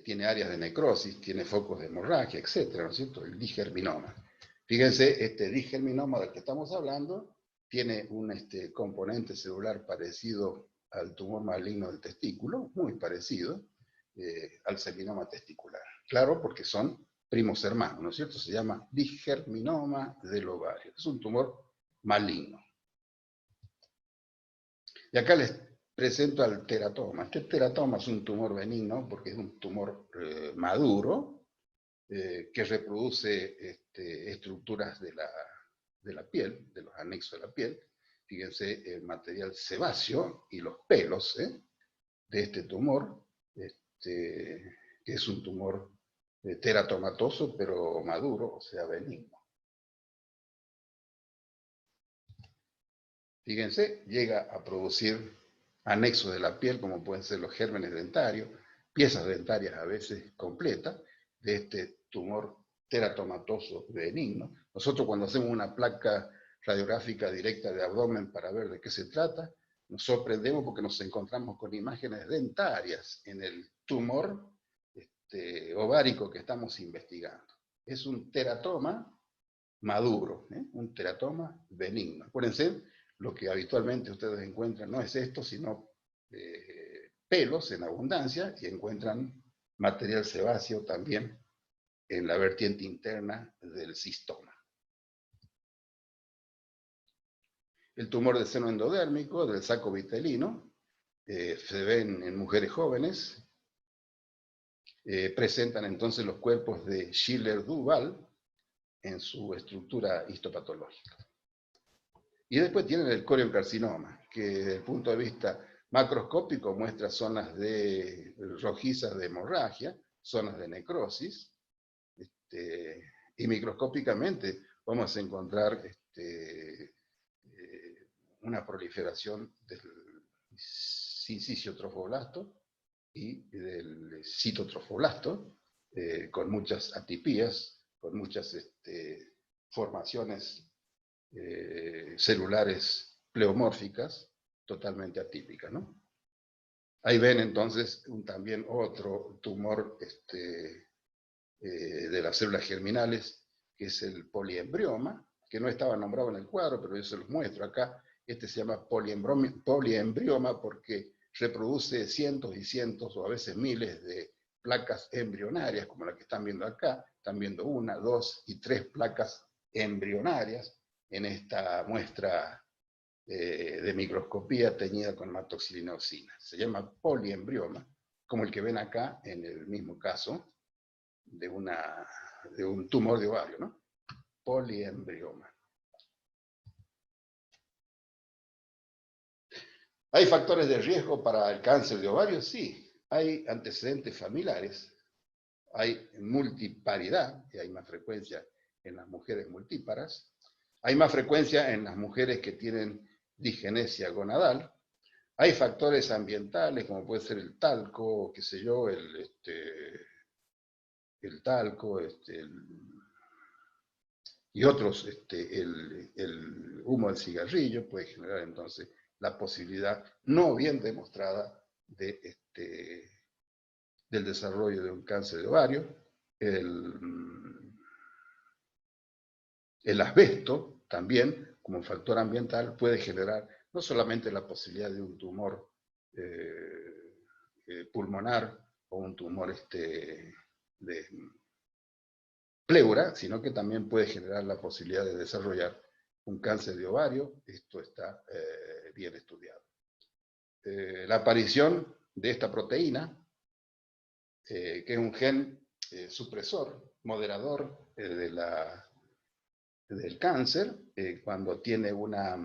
tiene áreas de necrosis, tiene focos de hemorragia, etcétera, ¿no es cierto? El digerminoma. Fíjense, este digerminoma del que estamos hablando tiene un componente celular parecido al tumor maligno del testículo, muy parecido al seminoma testicular. Claro, porque son primos hermanos, ¿no es cierto? Se llama digerminoma del ovario. Es un tumor maligno. Y acá les presento al teratoma. Este teratoma es un tumor benigno porque es un tumor maduro que reproduce estructuras de la piel, de los anexos de la piel. Fíjense el material sebáceo y los pelos de este tumor, que es un tumor teratomatoso, pero maduro, o sea, benigno. Fíjense, llega a producir anexos de la piel, como pueden ser los gérmenes dentarios, piezas dentarias a veces completas, de este tumor teratomatoso benigno. Nosotros cuando hacemos una placa radiográfica directa de abdomen para ver de qué se trata, nos sorprendemos porque nos encontramos con imágenes dentarias en el tumor ovárico que estamos investigando. Es un teratoma maduro, un teratoma benigno. Acuérdense, lo que habitualmente ustedes encuentran no es esto, sino pelos en abundancia, y encuentran material sebáceo también en la vertiente interna del cistoma. El tumor de seno endodérmico, del saco vitelino, se ven en mujeres jóvenes, presentan entonces los cuerpos de Schiller-Duval en su estructura histopatológica. Y después tienen el coriocarcinoma, que desde el punto de vista macroscópico muestra zonas rojizas de hemorragia, zonas de necrosis, y microscópicamente vamos a encontrar una proliferación del sinciciotrofoblasto y del citotrofoblasto, con muchas atipías, con muchas formaciones celulares pleomórficas totalmente atípicas, ¿no? Ahí ven entonces también otro tumor de las células germinales, que es el poliembrioma, que no estaba nombrado en el cuadro, pero yo se los muestro acá. Este se llama poliembrioma porque reproduce cientos y cientos o a veces miles de placas embrionarias, como la que están viendo acá. Están viendo 1, 2 y 3 placas embrionarias en esta muestra de microscopía teñida con hematoxilinosina. Se llama poliembrioma, como el que ven acá en el mismo caso de un tumor de ovario, ¿no? Poliembrioma. ¿Hay factores de riesgo para el cáncer de ovario? Sí. Hay antecedentes familiares, hay multiparidad, y hay más frecuencia en las mujeres multíparas, hay más frecuencia en las mujeres que tienen disgenesia gonadal, hay factores ambientales, como puede ser el talco, qué sé yo, el talco, y otros, el humo del cigarrillo puede generar entonces la posibilidad no bien demostrada del desarrollo de un cáncer de ovario. El asbesto también, como factor ambiental, puede generar no solamente la posibilidad de un tumor pulmonar o un tumor de pleura, sino que también puede generar la posibilidad de desarrollar un cáncer de ovario. Esto está bien estudiado. La aparición de esta proteína, que es un gen supresor, moderador del cáncer, cuando tiene una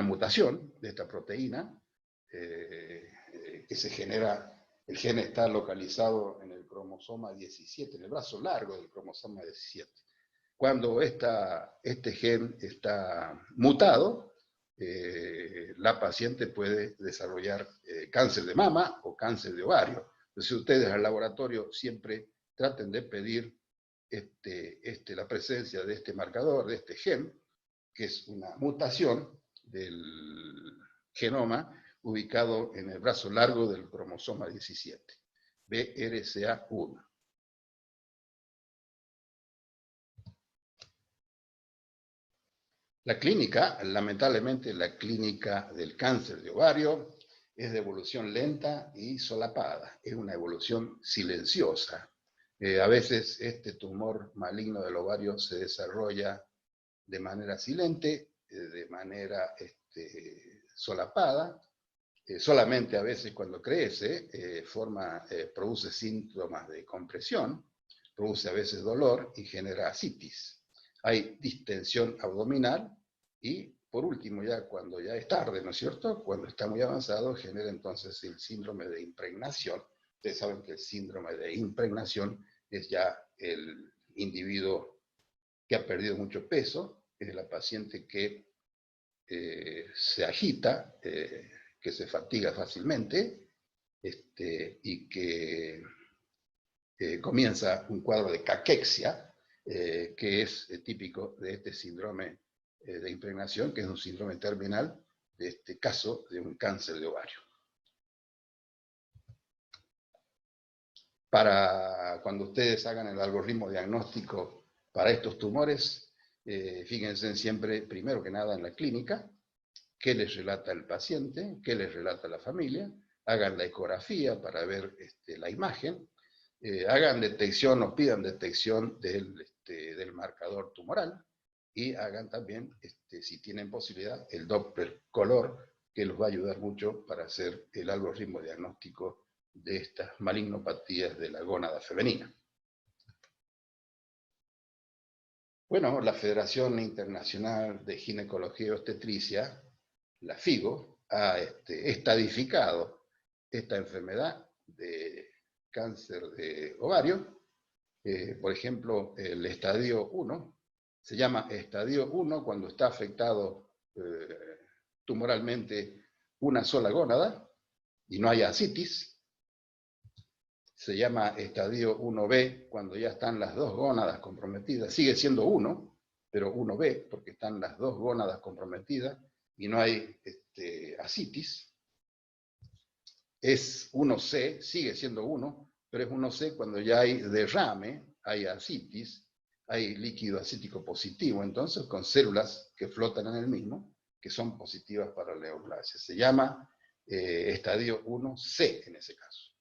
mutación de esta proteína, que se genera. El gen está localizado en el cromosoma 17, en el brazo largo del cromosoma 17. Cuando este gen está mutado, la paciente puede desarrollar cáncer de mama o cáncer de ovario. Entonces ustedes al laboratorio siempre traten de pedir la presencia de este marcador, de este gen, que es una mutación del genoma ubicado en el brazo largo del cromosoma 17, BRCA1. La clínica, lamentablemente la clínica del cáncer de ovario, es de evolución lenta y solapada, es una evolución silenciosa. A veces este tumor maligno del ovario se desarrolla de manera silente, de manera solapada, solamente a veces cuando crece produce síntomas de compresión, produce a veces dolor y genera ascitis. Hay distensión abdominal y, por último, ya cuando ya es tarde, ¿no es cierto? Cuando está muy avanzado, genera entonces el síndrome de impregnación. Ustedes saben que el síndrome de impregnación es ya el individuo que ha perdido mucho peso, es la paciente que se agita, que se fatiga fácilmente, y que comienza un cuadro de caquexia, que es típico de este síndrome de impregnación, que es un síndrome terminal de este caso de un cáncer de ovario. Para cuando ustedes hagan el algoritmo diagnóstico para estos tumores, fíjense siempre, primero que nada, en la clínica, qué les relata el paciente, qué les relata la familia, hagan la ecografía para ver la imagen, hagan detección o pidan detección del marcador tumoral y hagan también, si tienen posibilidad, el Doppler color, que los va a ayudar mucho para hacer el algoritmo diagnóstico de estas malignopatías de la gónada femenina. Bueno, la Federación Internacional de Ginecología y Obstetricia, la FIGO, ha estadificado esta enfermedad de cáncer de ovario. Por ejemplo, el estadio 1, se llama estadio 1 cuando está afectado tumoralmente una sola gónada y no hay ascitis. Se llama estadio 1B cuando ya están las dos gónadas comprometidas. Sigue siendo 1, pero 1B porque están las dos gónadas comprometidas y no hay ascitis. Es 1C, sigue siendo 1, pero es 1C cuando ya hay derrame, hay ascitis, hay líquido acítico positivo, entonces con células que flotan en el mismo, que son positivas para la neoplasia. Se llama estadio 1C en ese caso.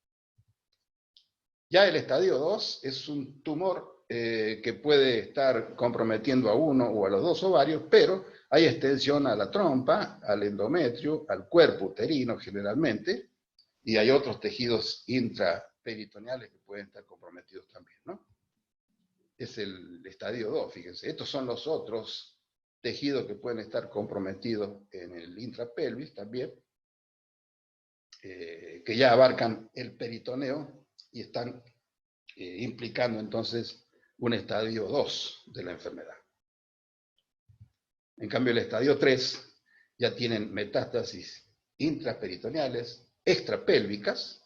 Ya el estadio 2 es un tumor que puede estar comprometiendo a uno o a los dos ovarios, pero hay extensión a la trompa, al endometrio, al cuerpo uterino generalmente, y hay otros tejidos intraperitoneales que pueden estar comprometidos también, ¿no? Es el estadio 2, fíjense. Estos son los otros tejidos que pueden estar comprometidos en el intrapelvis también, que ya abarcan el peritoneo y están implicando entonces un estadio 2 de la enfermedad. En cambio, el estadio 3 ya tienen metástasis intraperitoneales, extrapélvicas,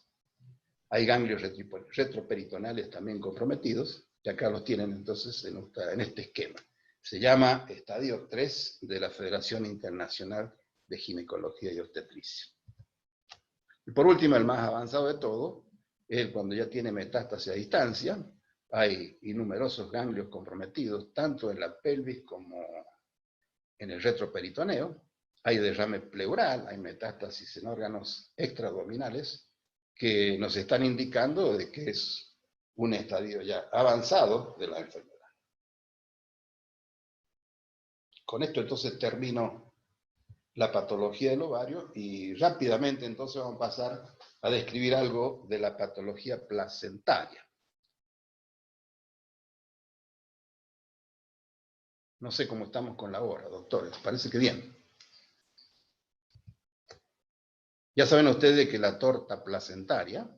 hay ganglios retroperitoneales también comprometidos, y acá los tienen entonces en este esquema. Se llama estadio 3 de la Federación Internacional de Ginecología y Obstetricia. Y por último, el más avanzado de todo, es cuando ya tiene metástasis a distancia, hay innumerosos ganglios comprometidos, tanto en la pelvis como en el retroperitoneo, hay derrame pleural, hay metástasis en órganos extraabdominales, que nos están indicando de que es un estadio ya avanzado de la enfermedad. Con esto entonces termino la patología del ovario y rápidamente entonces vamos a pasar a describir algo de la patología placentaria. No sé cómo estamos con la hora, doctores, parece que bien. Ya saben ustedes que la torta placentaria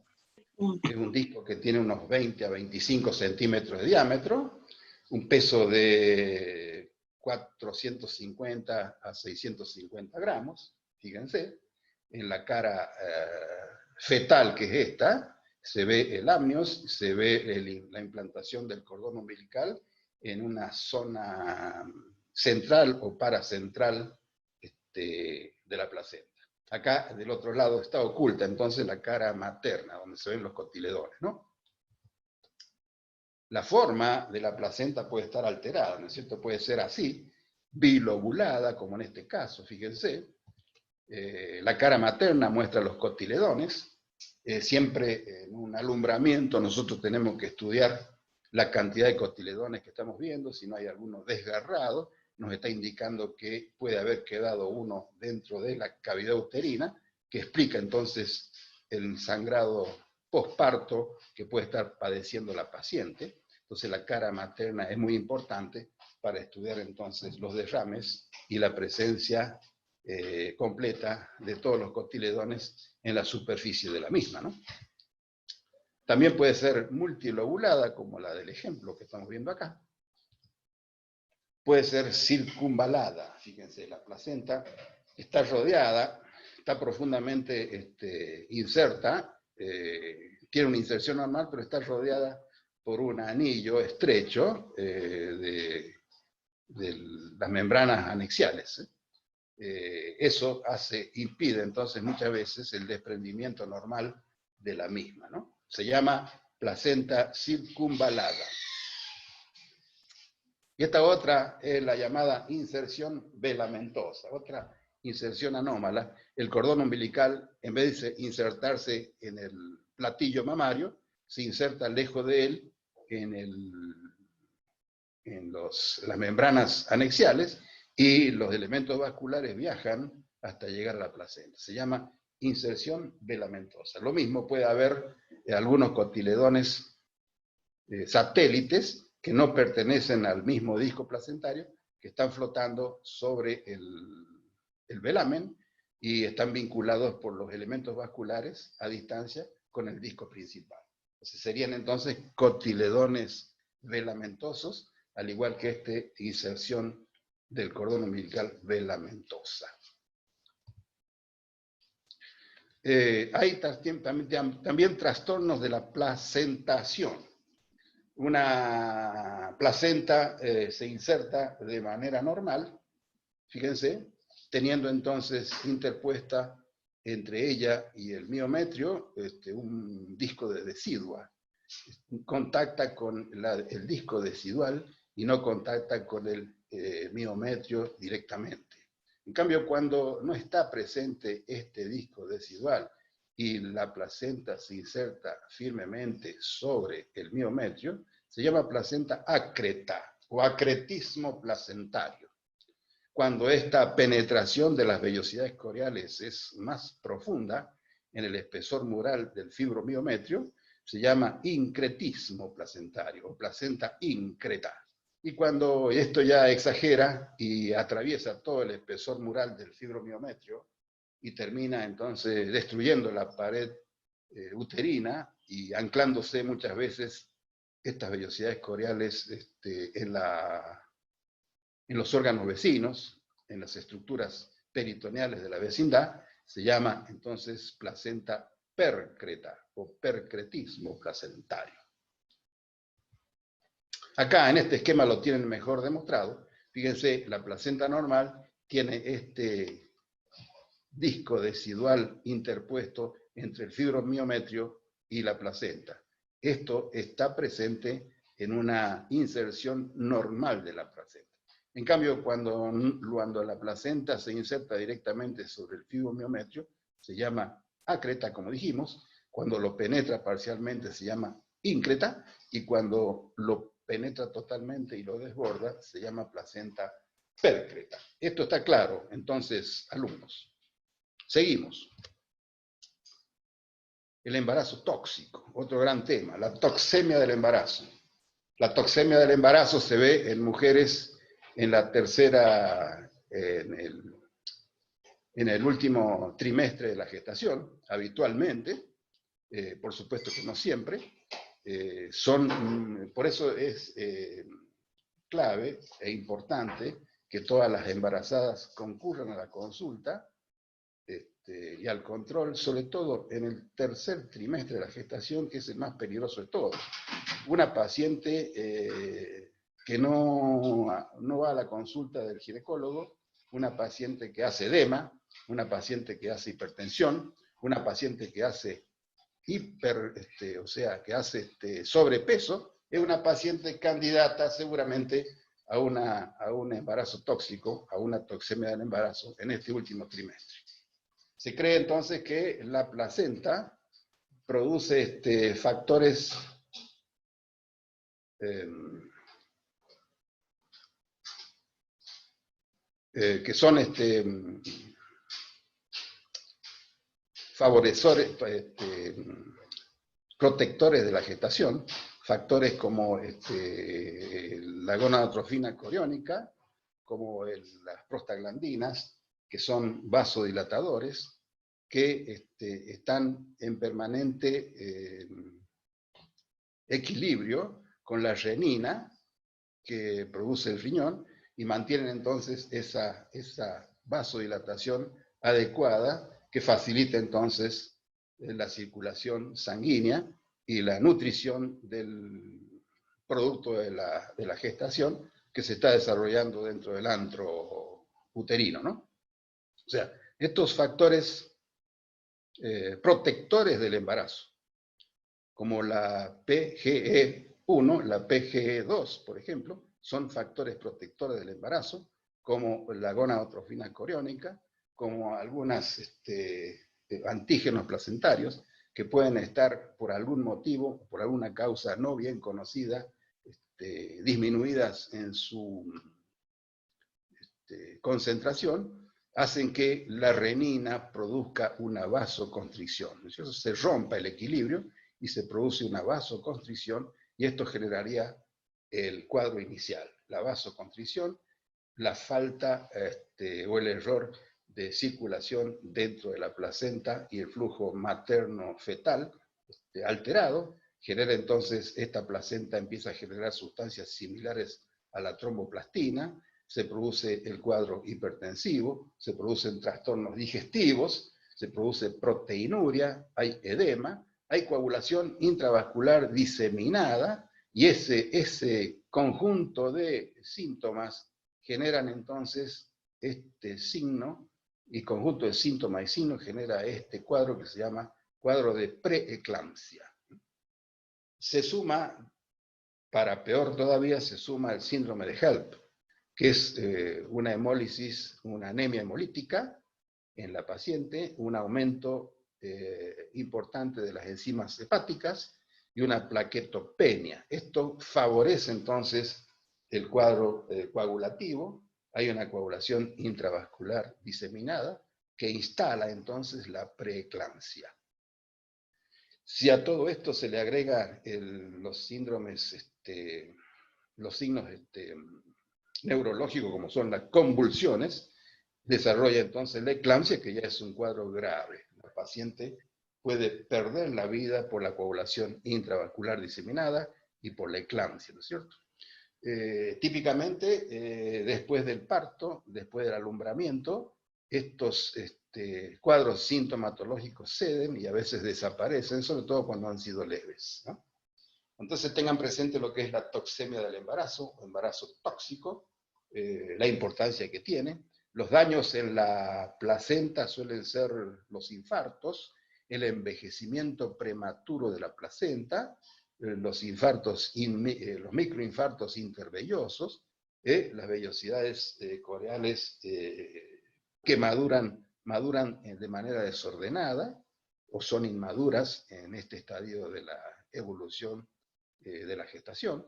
es un disco que tiene unos 20 a 25 centímetros de diámetro, un peso de 450 a 650 gramos, fíjense, en la cara fetal que es esta, Se ve el amnios, se ve la implantación del cordón umbilical en una zona central o paracentral de la placenta. Acá, del otro lado, está oculta entonces la cara materna, donde se ven los cotiledones, ¿no? La forma de la placenta puede estar alterada, ¿no es cierto? Puede ser así, bilobulada, como en este caso, fíjense. La cara materna muestra los cotiledones. Siempre en un alumbramiento nosotros tenemos que estudiar la cantidad de cotiledones que estamos viendo. Si no hay alguno desgarrado, nos está indicando que puede haber quedado uno dentro de la cavidad uterina, que explica entonces el sangrado posparto que puede estar padeciendo la paciente. Entonces la cara materna es muy importante para estudiar entonces los derrames y la presencia completa de todos los cotiledones en la superficie de la misma, ¿no? También puede ser multilobulada, como la del ejemplo que estamos viendo acá. Puede ser circunvalada, fíjense, la placenta está rodeada, está profundamente inserta, tiene una inserción normal, pero está rodeada por un anillo estrecho de las membranas anexiales. Eso impide entonces muchas veces el desprendimiento normal de la misma, ¿no? Se llama placenta circunvalada. Y esta otra es la llamada inserción velamentosa, otra inserción anómala. El cordón umbilical, en vez de insertarse en el platillo mamario, se inserta lejos de él en las membranas anexiales, y los elementos vasculares viajan hasta llegar a la placenta. Se llama inserción velamentosa. Lo mismo puede haber algunos cotiledones satélites que no pertenecen al mismo disco placentario, que están flotando sobre el velamen y están vinculados por los elementos vasculares a distancia con el disco principal. Entonces serían entonces cotiledones velamentosos, al igual que inserción del cordón umbilical velamentosa. Hay también trastornos de la placentación. Una placenta se inserta de manera normal, fíjense, teniendo entonces interpuesta entre ella y el miometrio un disco de decidua. Contacta con el disco decidual y no contacta con el miometrio directamente. En cambio, cuando no está presente este disco decidual y la placenta se inserta firmemente sobre el miometrio, se llama placenta acreta o acretismo placentario. Cuando esta penetración de las vellosidades coriales es más profunda en el espesor mural del fibromiometrio, se llama incretismo placentario o placenta increta. Y cuando esto ya exagera y atraviesa todo el espesor mural del fibromiometrio y termina entonces destruyendo la pared uterina y anclándose muchas veces estas vellosidades coriales en los órganos vecinos, en las estructuras peritoneales de la vecindad, se llama entonces placenta percreta o percretismo placentario. Acá en este esquema lo tienen mejor demostrado. Fíjense, la placenta normal tiene este disco decidual interpuesto entre el fibromiometrio y la placenta. Esto está presente en una inserción normal de la placenta. En cambio, cuando la placenta se inserta directamente sobre el fibromiometrio, se llama acreta, como dijimos. Cuando lo penetra parcialmente se llama increta, y cuando lo penetra totalmente y lo desborda se llama placenta percreta. Esto está claro, entonces, alumnos. Seguimos. El embarazo tóxico, otro gran tema, la toxemia del embarazo. La toxemia del embarazo se ve en mujeres en la tercera, en el último trimestre de la gestación, habitualmente, por supuesto que no siempre. Por eso es clave e importante que todas las embarazadas concurran a la consulta y al control, sobre todo en el tercer trimestre de la gestación, que es el más peligroso de todos. Una paciente que no va a la consulta del ginecólogo, una paciente que hace edema, una paciente que hace hipertensión, una paciente que hace que hace sobrepeso, es una paciente candidata seguramente a un embarazo tóxico, a una toxemia del embarazo en este último trimestre. Se cree entonces que la placenta produce factores que son favorecedores, protectores de la gestación, factores como la gonadotrofina coriónica, como las prostaglandinas, que son vasodilatadores, que están en permanente equilibrio con la renina que produce el riñón y mantienen entonces esa vasodilatación adecuada que facilita entonces la circulación sanguínea y la nutrición del producto de la gestación que se está desarrollando dentro del antro uterino, ¿no? O sea, estos factores protectores del embarazo, como la PGE1, la PGE2, por ejemplo, son factores protectores del embarazo, como la gonadotrofina coriónica, como algunos antígenos placentarios que pueden estar por algún motivo, por alguna causa no bien conocida, disminuidas en su concentración, hacen que la renina produzca una vasoconstricción. Entonces se rompa el equilibrio y se produce una vasoconstricción y esto generaría el cuadro inicial, la vasoconstricción, la falta o el error de circulación dentro de la placenta y el flujo materno-fetal alterado, genera entonces, esta placenta empieza a generar sustancias similares a la tromboplastina, se produce el cuadro hipertensivo, se producen trastornos digestivos, se produce proteinuria, hay edema, hay coagulación intravascular diseminada, y ese conjunto de síntomas generan entonces este signo, y conjunto de síntomas y signos genera este cuadro que se llama cuadro de preeclampsia. Se suma, para peor todavía, se suma el síndrome de HELP, que es una hemólisis, una anemia hemolítica en la paciente, un aumento importante de las enzimas hepáticas y una plaquetopenia. Esto favorece entonces el cuadro coagulativo, hay una coagulación intravascular diseminada que instala entonces la preeclampsia. Si a todo esto se le agrega los síndromes, los signos neurológicos como son las convulsiones, desarrolla entonces la eclampsia, que ya es un cuadro grave. La paciente puede perder la vida por la coagulación intravascular diseminada y por la eclampsia, ¿no es cierto? Típicamente, después del parto, después del alumbramiento, estos cuadros sintomatológicos ceden y a veces desaparecen, sobre todo cuando han sido leves, ¿no? Entonces tengan presente lo que es la toxemia del embarazo, o embarazo tóxico, la importancia que tiene. Los daños en la placenta suelen ser los infartos, el envejecimiento prematuro de la placenta, los infartos, los microinfartos intervellosos, las vellosidades coreales que maduran de manera desordenada o son inmaduras en este estadio de la evolución de la gestación.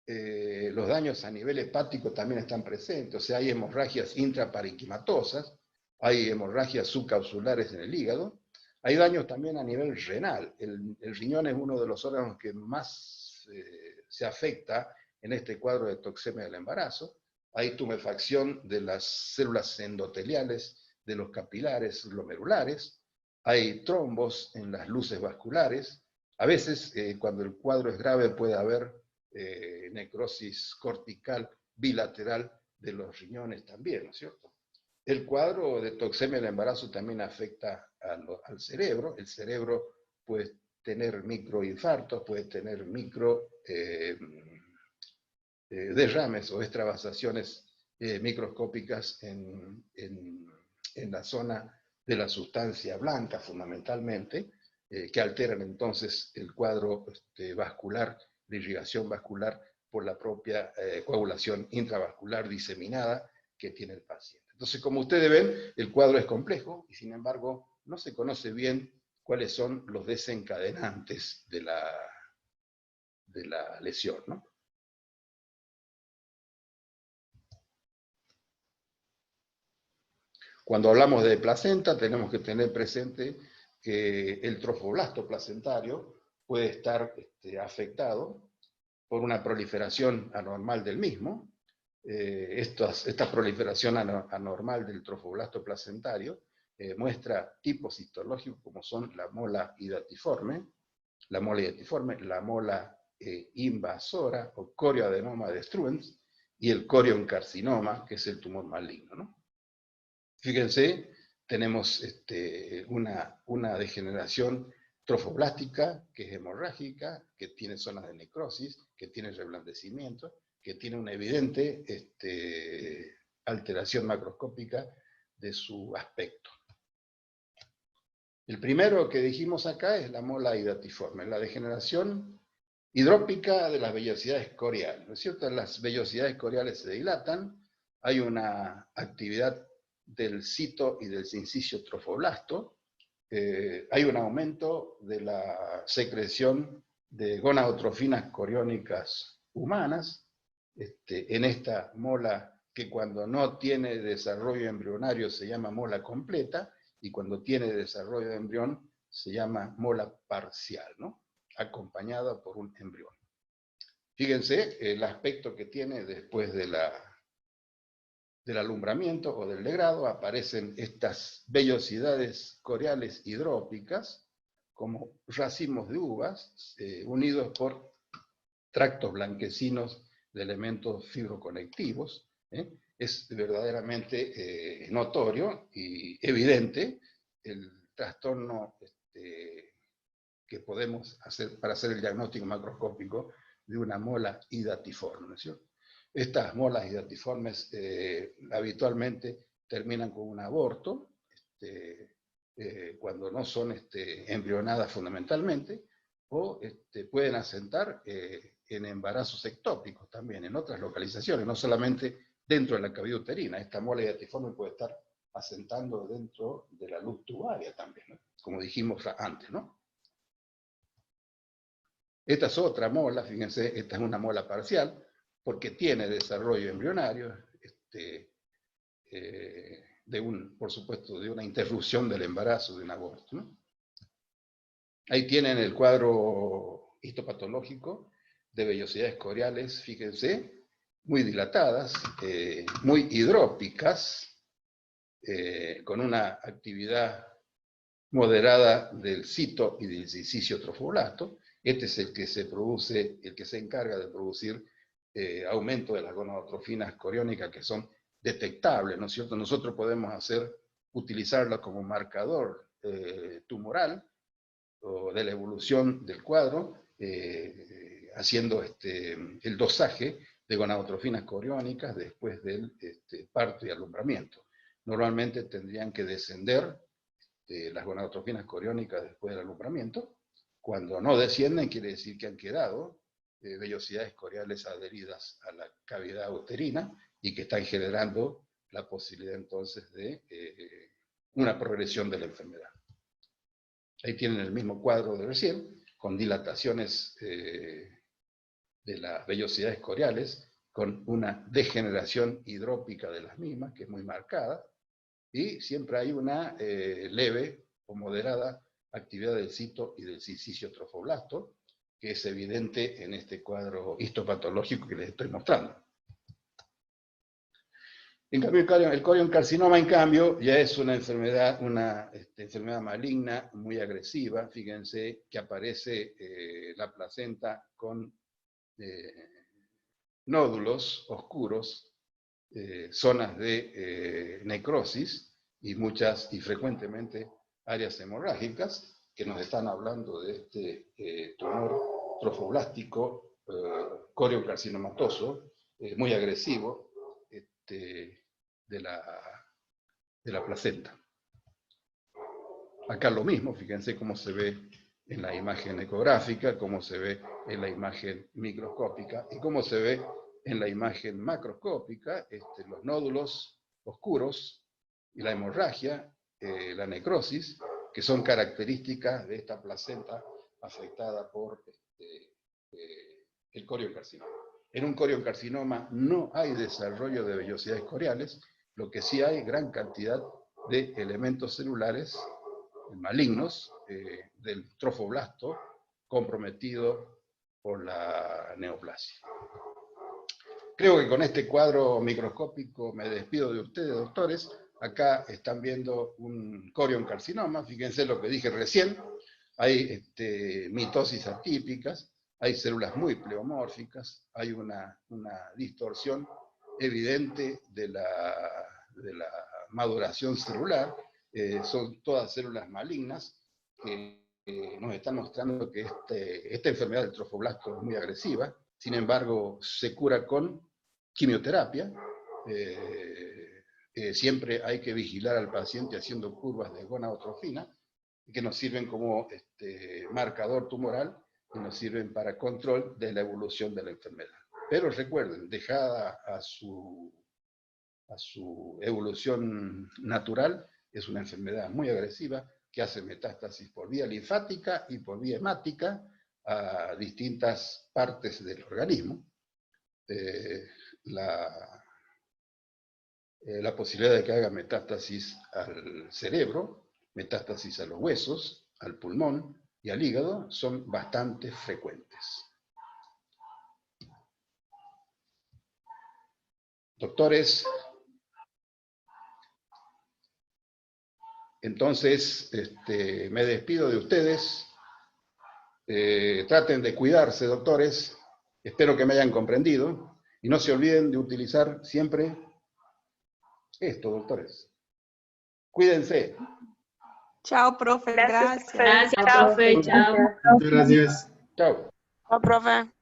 Los daños a nivel hepático también están presentes, o sea, hay hemorragias intraparenquimatosas, hay hemorragias subcapsulares en el hígado, hay daños también a nivel renal. El riñón es uno de los órganos que más se afecta en este cuadro de toxemia del embarazo. Hay tumefacción de las células endoteliales, de los capilares glomerulares, hay trombos en las luces vasculares. A veces, cuando el cuadro es grave, puede haber necrosis cortical bilateral de los riñones también, ¿no es cierto? El cuadro de toxemia del embarazo también afecta al cerebro. El cerebro puede tener microinfartos, puede tener derrames o extravasaciones microscópicas en la zona de la sustancia blanca, fundamentalmente, que alteran entonces el cuadro vascular, de irrigación vascular por la propia coagulación intravascular diseminada que tiene el paciente. Entonces, como ustedes ven, el cuadro es complejo y sin embargo no se conoce bien cuáles son los desencadenantes de la lesión, ¿no? Cuando hablamos de placenta, tenemos que tener presente que el trofoblasto placentario puede estar afectado por una proliferación anormal del mismo. Esta proliferación anormal del trofoblasto placentario muestra tipos histológicos como son la mola hidatiforme, la mola invasora o corioadenoma destruens y el corioncarcinoma, que es el tumor maligno, ¿no? Fíjense, tenemos una degeneración trofoblástica que es hemorrágica, que tiene zonas de necrosis, que tiene reblandecimiento, que tiene una evidente alteración macroscópica de su aspecto. El primero que dijimos acá es la mola hidatiforme, la degeneración hidrópica de las vellosidades coriales, ¿no es cierto? Las vellosidades coriales se dilatan, hay una actividad del cito y del sincicio trofoblasto, hay un aumento de la secreción de gonadotrofinas coriónicas humanas, en esta mola que cuando no tiene desarrollo embrionario se llama mola completa, y cuando tiene desarrollo de embrión se llama mola parcial, ¿no? Acompañada por un embrión. Fíjense el aspecto que tiene después del alumbramiento o del degrado, aparecen estas vellosidades coriales hidrópicas, como racimos de uvas, unidos por tractos blanquecinos de elementos fibroconectivos. Es verdaderamente notorio y evidente el trastorno que podemos hacer para hacer el diagnóstico macroscópico de una mola hidatiforme, ¿no es cierto? Estas molas hidatiformes habitualmente terminan con un aborto, cuando no son embrionadas fundamentalmente, o pueden asentar en embarazos ectópicos también, en otras localizaciones, no solamente dentro de la cavidad uterina. Esta mola hidatiforme puede estar asentando dentro de la luz tubaria también, ¿no? Como dijimos antes, ¿no? Esta es otra mola, fíjense, esta es una mola parcial, porque tiene desarrollo embrionario, por supuesto, de una interrupción del embarazo, de un aborto, ¿no? Ahí tienen el cuadro histopatológico de vellosidades coriales, fíjense, muy dilatadas, muy hidrópicas, con una actividad moderada del cito y del sincicio trofoblasto. Este es el que se encarga de producir aumento de las gonadotrofinas coriónicas que son detectables, ¿no es cierto? Nosotros podemos utilizarla como marcador tumoral o de la evolución del cuadro, haciendo el dosaje de gonadotrofinas coriónicas después del parto y alumbramiento. Normalmente tendrían que descender las gonadotrofinas coriónicas después del alumbramiento. Cuando no descienden, quiere decir que han quedado vellosidades coriales adheridas a la cavidad uterina y que están generando la posibilidad entonces de una progresión de la enfermedad. Ahí tienen el mismo cuadro de recién, con dilataciones de las vellosidades coriales, con una degeneración hidrópica de las mismas, que es muy marcada, y siempre hay una leve o moderada actividad del cito y del sincicio trofoblasto, que es evidente en este cuadro histopatológico que les estoy mostrando. En cambio, el corioncarcinoma, en cambio, ya es una enfermedad maligna muy agresiva. Fíjense que aparece la placenta con nódulos oscuros zonas de necrosis y frecuentemente áreas hemorrágicas que nos están hablando de este tumor trofoblástico coriocarcinomatoso, muy agresivo, de la placenta. Acá lo mismo, fíjense cómo se ve en la imagen ecográfica, cómo se ve en la imagen microscópica y cómo se ve en la imagen macroscópica, los nódulos oscuros y la hemorragia, la necrosis, que son características de esta placenta afectada por el coriocarcinoma. En un coriocarcinoma no hay desarrollo de vellosidades coriales, lo que sí hay gran cantidad de elementos celulares malignos del trofoblasto comprometido por la neoplasia. Creo que con este cuadro microscópico me despido de ustedes, doctores. Acá están viendo un corioncarcinoma, fíjense lo que dije recién, hay mitosis atípicas, hay células muy pleomórficas, hay una distorsión evidente de la maduración celular, son todas células malignas que nos están mostrando que esta enfermedad del trofoblasto es muy agresiva, sin embargo se cura con quimioterapia, siempre hay que vigilar al paciente haciendo curvas de gonadotrofina, que nos sirven como marcador tumoral y nos sirven para control de la evolución de la enfermedad. Pero recuerden, dejada a su evolución natural, es una enfermedad muy agresiva que hace metástasis por vía linfática y por vía hemática a distintas partes del organismo. La posibilidad de que haga metástasis al cerebro, metástasis a los huesos, al pulmón y al hígado son bastante frecuentes. Doctores, entonces me despido de ustedes. Traten de cuidarse, doctores. Espero que me hayan comprendido. Y no se olviden de utilizar siempre esto, doctores. Cuídense. Chao, profe. Gracias. Gracias, profe. Chao. Muchas gracias. Chao. Chao, profe.